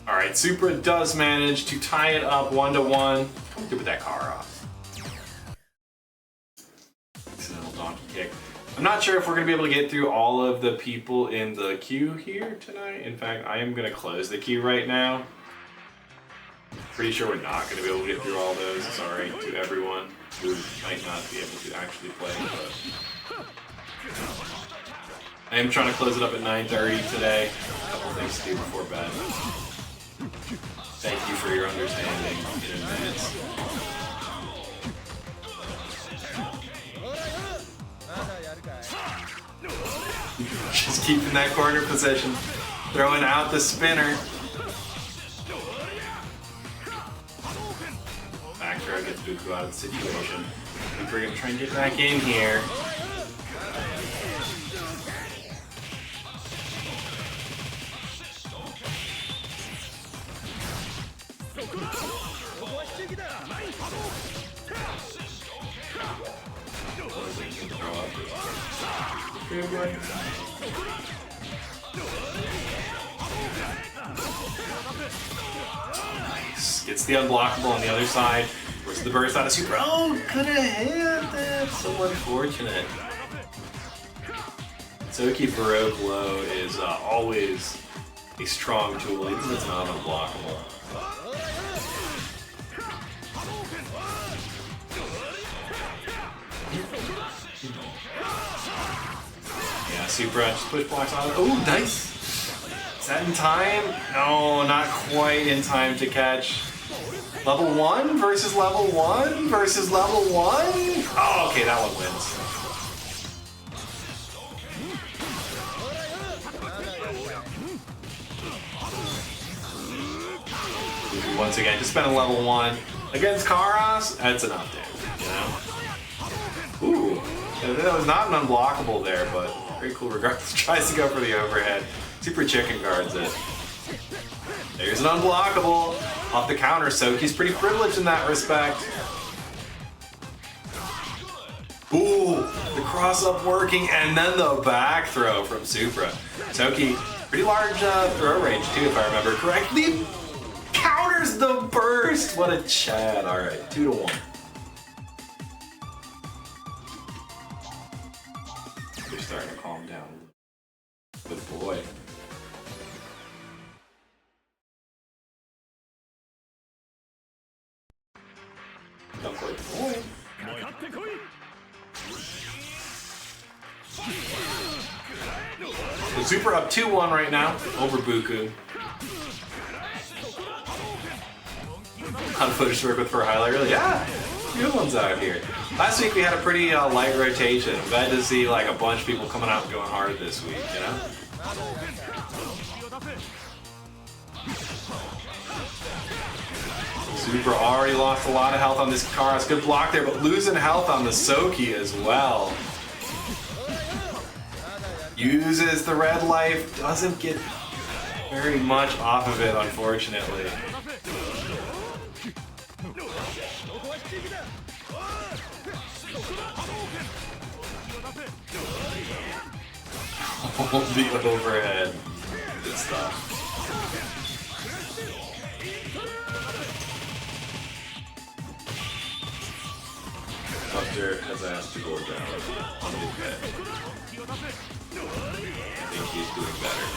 [SPEAKER 1] Alright, Supra does manage to tie it up 1-1. What do with that car off? Accidental donkey kick. I'm not sure if we're going to be able to get through all of the people in the queue here tonight. In fact, I am going to close the queue right now. Pretty sure we're not going to be able to get through all those. Sorry to everyone who might not be able to actually play, but I am trying to close it up at 9:30 today. A couple things to do before bed. Thank you for your understanding in advance. Just keeping that corner position. Throwing out the spinner. Back throw gets Bookoo out of the situation. We're going to try and get back in here. Nice. Gets the unblockable on the other side. Where's the burst out of Supra? Oh, could have hit that. So unfortunate. Soki Baroque low is always a strong tool, even if it's not unblockable. Yeah, Supra just push blocks on it. Oh, nice! Is that in time? No, not quite in time to catch. Level 1 versus level 1 versus level 1? Oh, okay, that one wins. Once again, just spend a level 1 against Karas. That's enough damage, you know? Ooh, that was not an unblockable there, but very cool regardless. Tries to go for the overhead. Super chicken guards it. There's an unblockable off the counter. Soki's pretty privileged in that respect. Ooh, the cross up working, and then the back throw from Supra. Soki, pretty large throw range too, if I remember correctly. Counters the burst. What a Chad. All right, 2-1. Start boy. Don't quite boy. The Supra up 2-1 right now over Bookoo. On footage to work with for a highlight, really? Yeah, good ones out here. Last week we had a pretty light rotation. I'm glad to see like a bunch of people coming out and going hard this week, you know? Supra already lost a lot of health on this Karas. Good block there, but losing health on the Soki as well. Uses the red life, doesn't get very much off of it, unfortunately. The overhead. Good stuff. Buster has asked to go down on his head. I think he's doing better.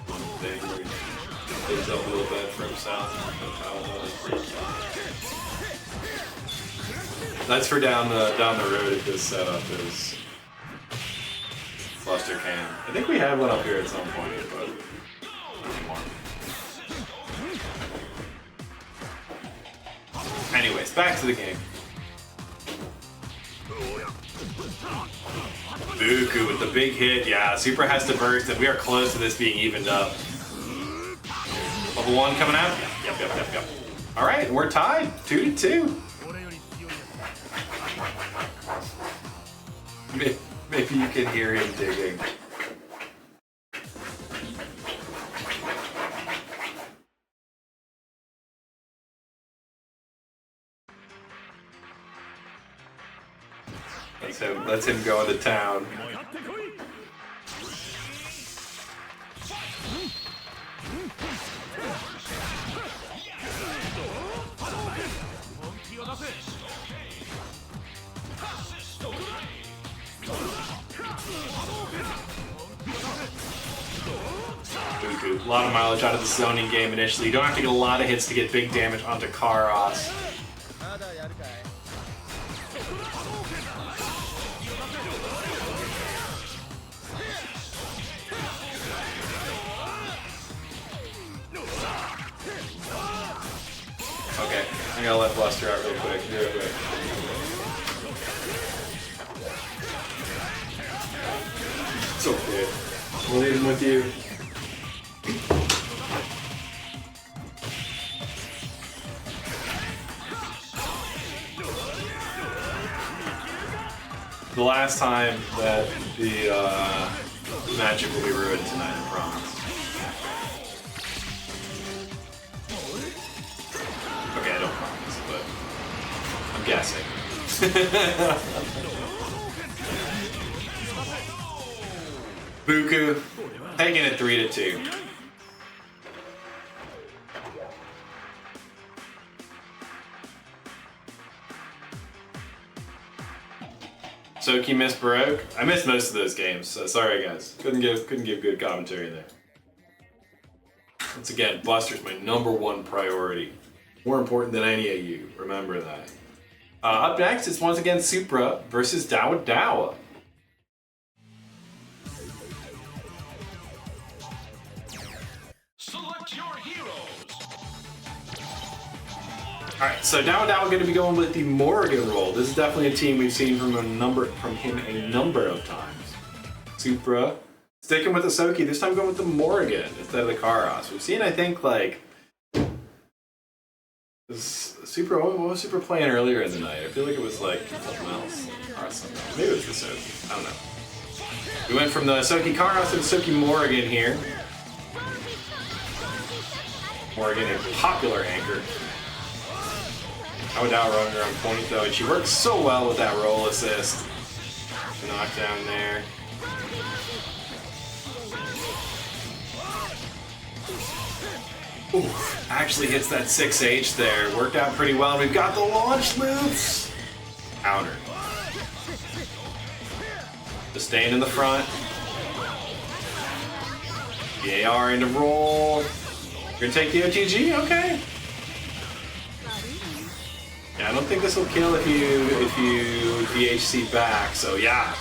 [SPEAKER 1] One thing where he gives up a little bit for himself. That's for down the road if this setup is Buster can. I think we had one up here at some point, but not anymore. Anyways, back to the game. Bookoo with the big hit. Yeah, Supra has to burst, and we are close to this being evened up. Level 1 coming out? Yep. Alright, we're tied. 2-2. Maybe you can hear him digging. Let's him go into town. Bookoo. A lot of mileage out of the zoning game initially. You don't have to get a lot of hits to get big damage onto Karas. Okay, I'm gonna let Buster out real quick. It's okay. We'll leave him with you. The last time that the magic will be ruined tonight, I promise. Okay, I don't promise, but I'm guessing. Bookoo taking it 3-2. Soki missed Baroque. I missed most of those games, so sorry guys. Couldn't give good commentary there. Once again, Buster's my #1 priority. More important than any of you. Remember that. Up next is once again Supra versus Dawadawa.
[SPEAKER 2] Select your heroes.
[SPEAKER 1] Alright, so Dawadawa going to be going with the Morrigan role. This is definitely a team we've seen from him a number of times. Supra sticking with the Soki, this time going with the Morrigan instead of the Karas. We've seen, I think, like Supra. What was Supra playing earlier in the night? I feel like it was like something else. Or something. Maybe it was the Soki. I don't know. We went from the Soki Karas to the Soki Morrigan here. Morrigan, a popular anchor. Dawadawa running her on point though, and she works so well with that roll assist. Knockdown there. Ooh, actually hits that 6H there. Worked out pretty well. We've got the launch loops. Counter. Just staying in the front. The AR into roll. You're gonna take the OTG? Okay. Yeah, I don't think this will kill if you DHC back, so yeah.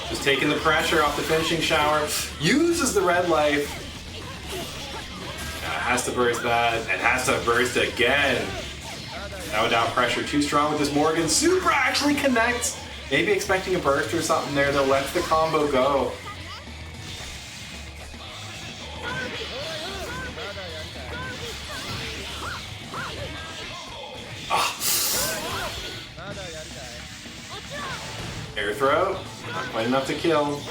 [SPEAKER 1] Just taking the pressure off the finishing shower. Uses the red life. Has to burst that, and has to burst again. Dawadawa pressure too strong with this Morgan. Supra actually connects. Maybe expecting a burst or something there, though. Lets the combo go. Air throw, not quite enough to kill.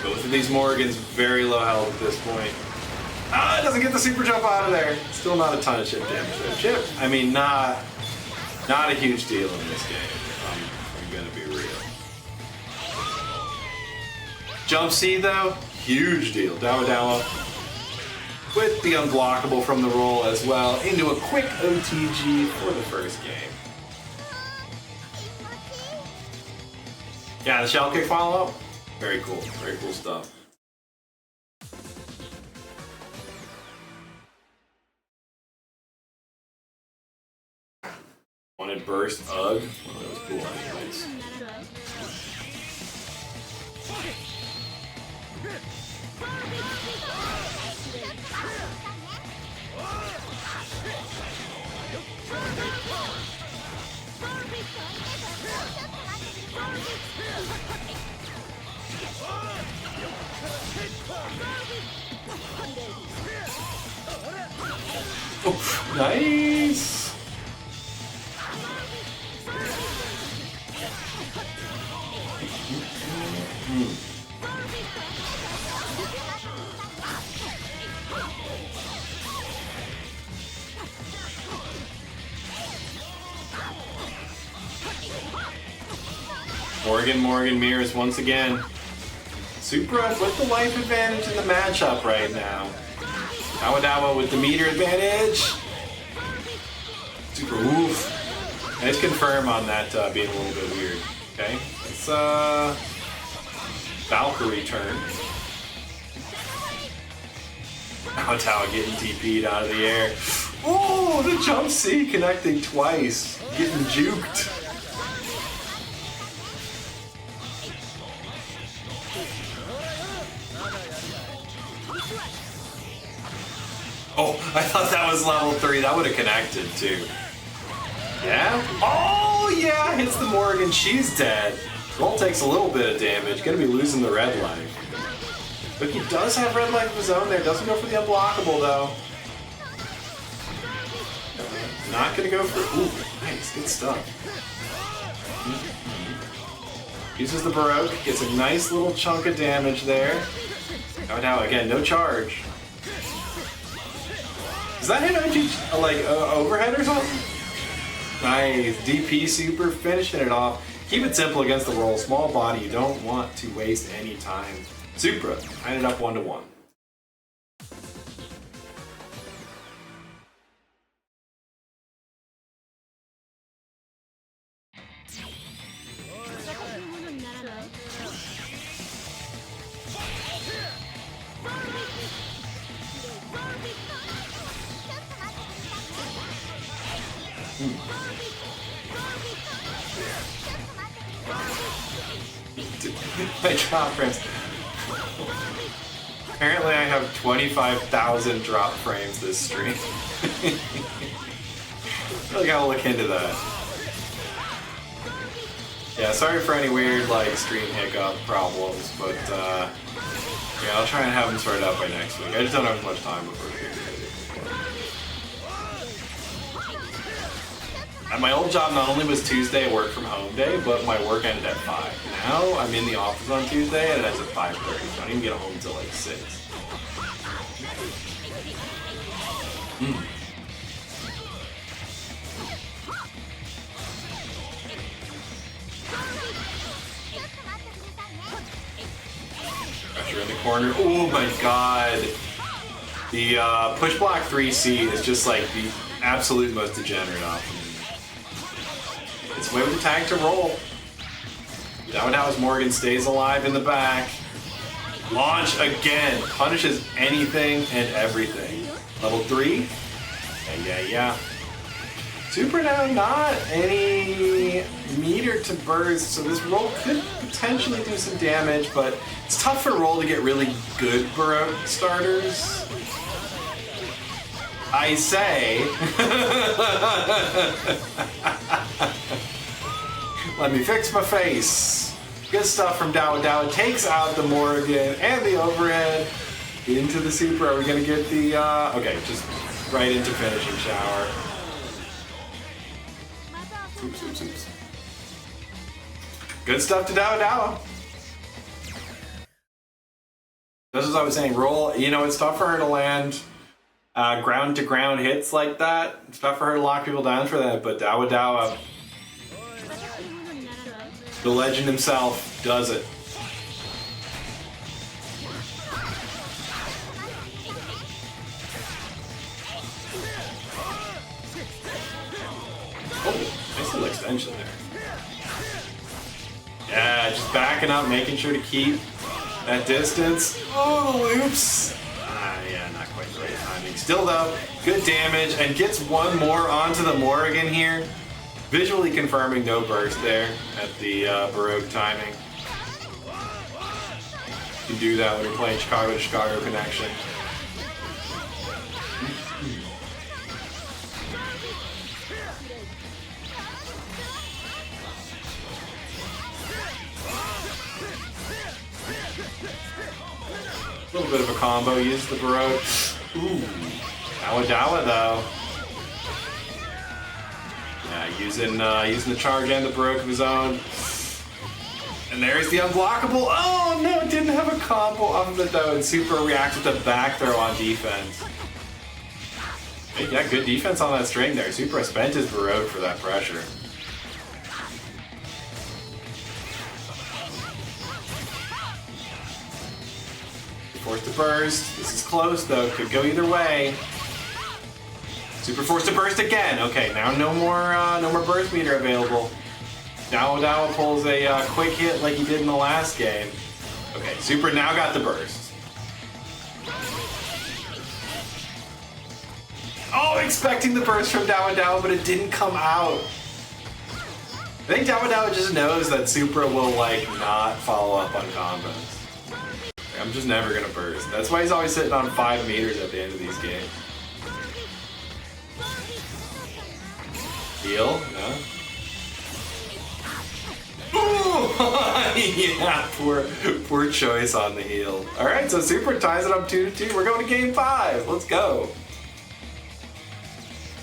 [SPEAKER 1] Both of these Morgans very low health at this point. Ah, it doesn't get the super jump out of there. Still not a ton of chip damage though. Chip, I mean, not a huge deal in this game, if I'm gonna be real. Jump C though, huge deal. Dawadawa with the unblockable from the roll as well into a quick OTG for the first game. Yeah, the shell kick follow-up, very cool stuff. Wanted burst UG. Well, that was cool anyways. Oh, nice! Morgan mirrors once again. Supra with the life advantage in the matchup right now. Dawadawa with the meter advantage. Supra, oof. Nice confirm on that being a little bit weird. Okay, it's Valkyrie turn. Dawadawa getting TP'd out of the air. Oh, the jump C connecting twice. Getting juked. Oh, I thought that was level 3. That would have connected too. Yeah? Oh, yeah! Hits the Morgan. She's dead. Roll takes a little bit of damage. Gonna be losing the red life. But he does have red life of his own there. Doesn't go for the unblockable though. Not gonna go for. Ooh, nice. Good stuff. Uses the Baroque. Gets a nice little chunk of damage there. Oh, now again, no charge. Does that hit OG, like overhead or something? Nice. DP Super finishing it off. Keep it simple against the roll. Small body. You don't want to waste any time. Supra tied it up 1-1. My drop frames. Apparently I have 25,000 drop frames this stream. Really gotta look into that. Yeah, sorry for any weird like stream hiccup problems, but yeah, I'll try and have them sorted out by next week. I just don't have as much time before we get ready. At my old job, not only was Tuesday a work from home day, but my work ended at 5. Now I'm in the office on Tuesday and it ends at 5:30, so I don't even get home until like 6. Pressure in the corner. Oh my god. The push block 3C is just like the absolute most degenerate option. It's way with the tag to roll. Dawadawa's Morgan stays alive in the back. Launch again. Punishes anything and everything. Level 3. Yeah. Supra now not any meter to burst, so this roll could potentially do some damage, but it's tough for roll to get really good Baroque starters. I say. Let me fix my face. Good stuff from Dawadawa. Takes out the Morgan and the overhead. Into the Supra. Are we going to get the... okay, just right into finishing shower. Oops. Good stuff to Dawadawa. Just as I was saying, roll, you know, it's tough for her to land ground to ground hits like that. It's tough for her to lock people down for that, but Dawadawa, the legend himself, does it. Oh, nice little extension there. Yeah, just backing up, making sure to keep that distance. Oh, oops. Yeah, not quite the right timing. Still though, good damage, and gets one more onto the Morrigan here. Visually confirming no burst there at the Baroque timing. You can do that when you're playing Chicago to Chicago connection. A little bit of a combo, use the Baroque. Ooh, Dawadawa though. Yeah, using the charge and the Baroque of his own. And there's the unblockable. Oh no, it didn't have a combo off of it though, and Supra reacted to back throw on defense. Hey, yeah, good defense on that string there. Supra spent his Baroque for that pressure. Forced to burst. This is close though. Could go either way. Supra forced to burst again. Okay, now no more burst meter available. Dawadawa pulls a quick hit like he did in the last game. Okay, Supra now got the burst. Oh, expecting the burst from Dawadawa, but it didn't come out. I think Dawadawa just knows that Supra will like not follow up on combos. I'm just never gonna burst. That's why he's always sitting on 5 meters at the end of these games. Heal? No? Ooh! Yeah, poor choice on the heal. Alright, so Supra ties it up 2-2. We're going to game 5. Let's go.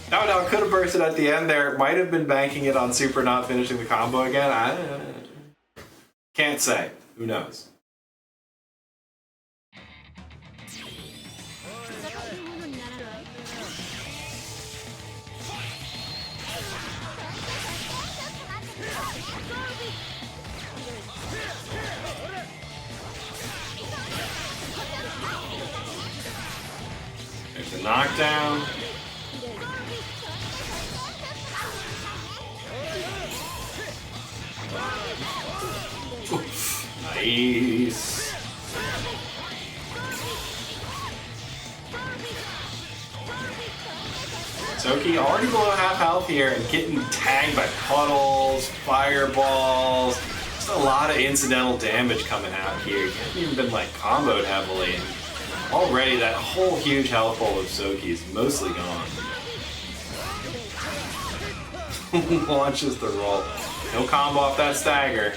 [SPEAKER 1] Dawadawa could have bursted at the end there. Might have been banking it on Supra not finishing the combo again. I can't say. Who knows? There's the knockdown. Nice. Soki already below half health here and getting tagged by puddles, fireballs. Just a lot of incidental damage coming out here. He hasn't even been like comboed heavily. And already that whole huge health pool of Soki is mostly gone. Launches the roll. No combo off that stagger.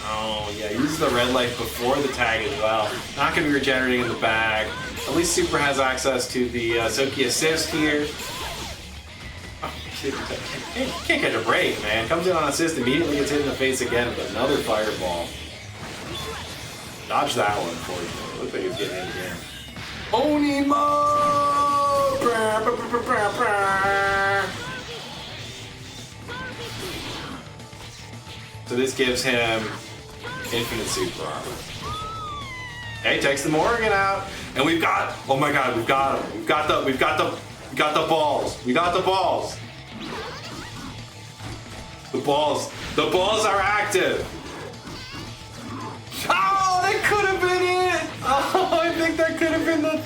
[SPEAKER 1] Oh yeah, uses the red light before the tag as well. Not going to be regenerating in the bag. At least Supra has access to the Soki assist here. Oh, can't catch a break, man. Comes in on assist, immediately gets hit in the face again with another fireball. Dodge that one, unfortunately. Looked like he was getting in again. Onimo! So this gives him infinite super armor. Okay, takes the Morrigan out, and we've got. Oh my God, we've got him. We've got the balls. We got the balls. The balls are active. could have been the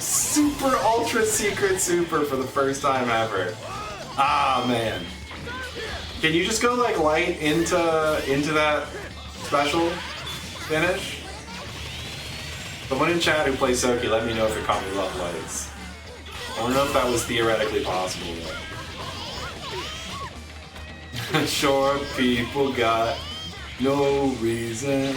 [SPEAKER 1] super ultra secret super for the first time ever. Ah, man. Can you just go like light into that special finish? Someone in chat who plays Soki, let me know if it comes up lights. I don't know if that was theoretically possible yet. Sure, people got no reason.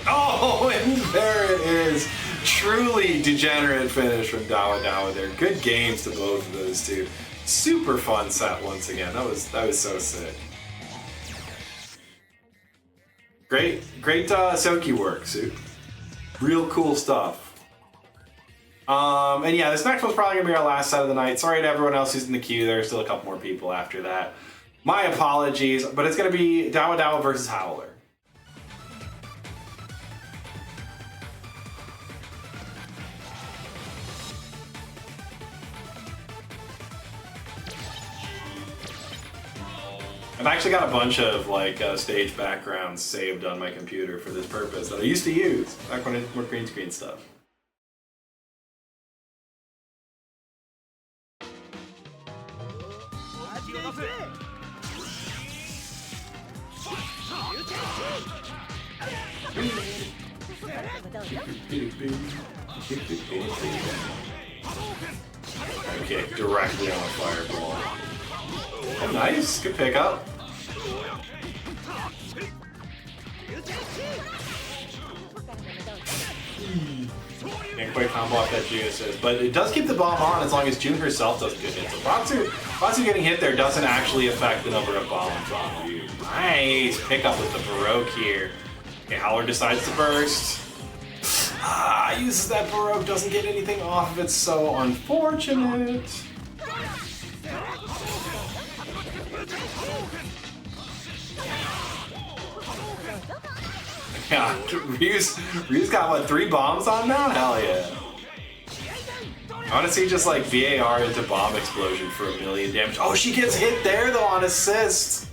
[SPEAKER 1] Oh, and there it is. Truly degenerate finish from Dawadawa there. Good games to both of those two. Super fun set once again. That was so sick. Great Soki work, Soup. Real cool stuff. And yeah, this next one's probably gonna be our last set of the night. Sorry to everyone else who's in the queue. There's still a couple more people after that. My apologies, but it's gonna be Dawadawa versus Howler. I've actually got a bunch of like stage backgrounds saved on my computer for this purpose that I used to use back when I did more green screen stuff. Okay, directly on a fireball. Oh, nice. Good pickup. Can't quite combo off that June assist, but it does keep the bomb on as long as June herself does good hits. So Batsu getting hit there doesn't actually affect the number of bombs on you. Nice pickup with the Baroque here. Okay, Howler decides to burst. Uses that Baroque, doesn't get anything off of it, so unfortunate. Yeah, Ryu's got what, 3 bombs on now? Hell yeah. I want to see just like VAR into bomb explosion for 1,000,000 damage. Oh, she gets hit there though on assist.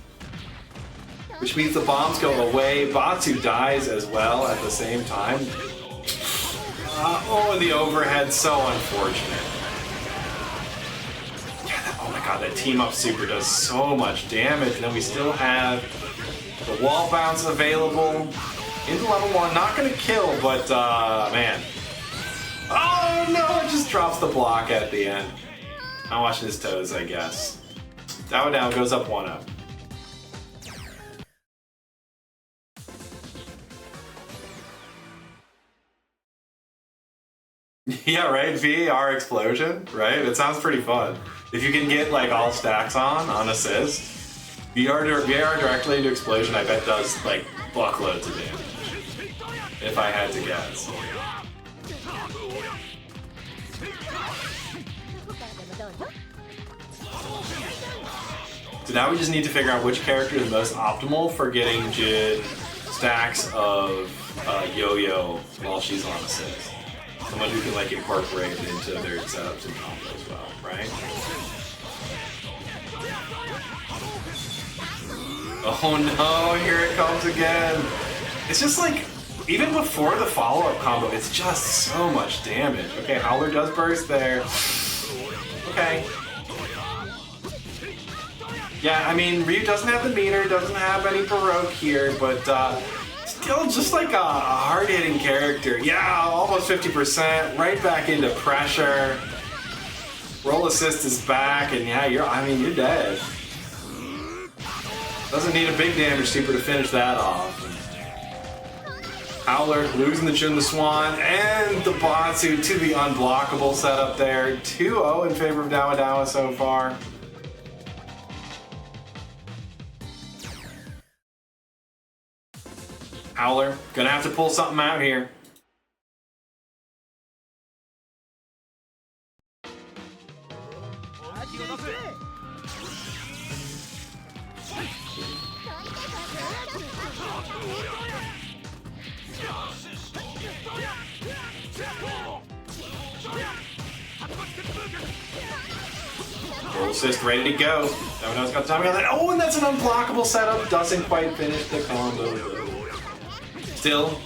[SPEAKER 1] Which means the bombs go away. Batsu dies as well at the same time. Oh, and the overhead, so unfortunate. Yeah, oh my god, that team up super does so much damage. And then we still have the wall bounce available. Into level 1, not gonna kill, but man. Oh no, it just drops the block at the end. Not watching his toes, I guess. Dawa goes up 1-0. Yeah, right? VAR explosion, right? It sounds pretty fun. If you can get like all stacks on assist. VAR directly into explosion, I bet does like buckloads of damage. If I had to guess. So now we just need to figure out which character is most optimal for getting Jin stacks of yo-yo while she's on assist. Someone who can like incorporate it into their setups and combos as well, right? Oh no, here it comes again. It's just like, even before the follow-up combo, it's just so much damage. Okay, Howler does burst there. Okay. Yeah, I mean, Ryu doesn't have the meter, doesn't have any Baroque here, but still just like a hard-hitting character. Yeah, almost 50%, right back into pressure. Roll assist is back, and yeah, you're dead. Doesn't need a big damage super to finish that off. Howler losing the Jun the Swan and the Batsu to the unblockable setup there. 2-0 in favor of Dawadawa so far. Howler gonna have to pull something out here. Roll assist ready to go. Dawadawa's got the timing on that. Oh, and that's an unblockable setup. Doesn't quite finish the combo. Still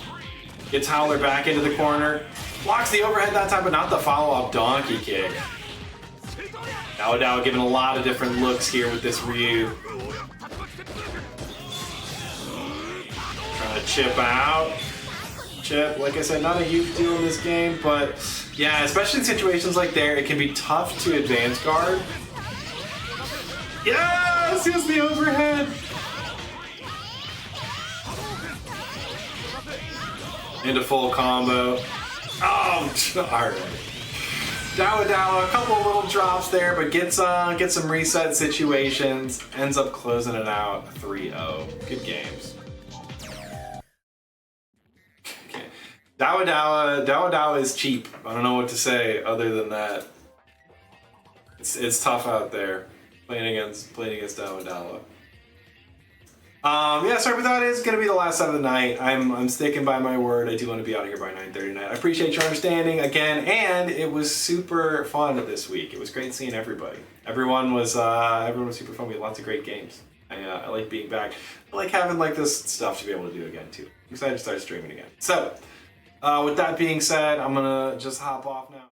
[SPEAKER 1] Gets Howler back into the corner. Blocks the overhead that time, but not the follow-up donkey kick. Dawadawa giving a lot of different looks here with this Ryu. Trying to chip out. Chip, like I said, not a huge deal in this game, but yeah, especially in situations like there, it can be tough to advance guard. Yes! Here's the overhead! Into full combo. Oh, alright. Dawadawa, a couple of little drops there, but gets some reset situations. Ends up closing it out 3-0. Good games. Okay. Dawadawa is cheap. I don't know what to say other than that. It's tough out there playing against Dawadawa. Yeah, sorry, but that is going to be the last set of the night. I'm sticking by my word. I do want to be out of here by 9:30 tonight. I appreciate your understanding again, and it was super fun this week. It was great seeing everybody. Everyone was super fun. We had lots of great games. I like being back. I like having like this stuff to be able to do again too. I'm excited to start streaming again. So, with that being said, I'm gonna just hop off now.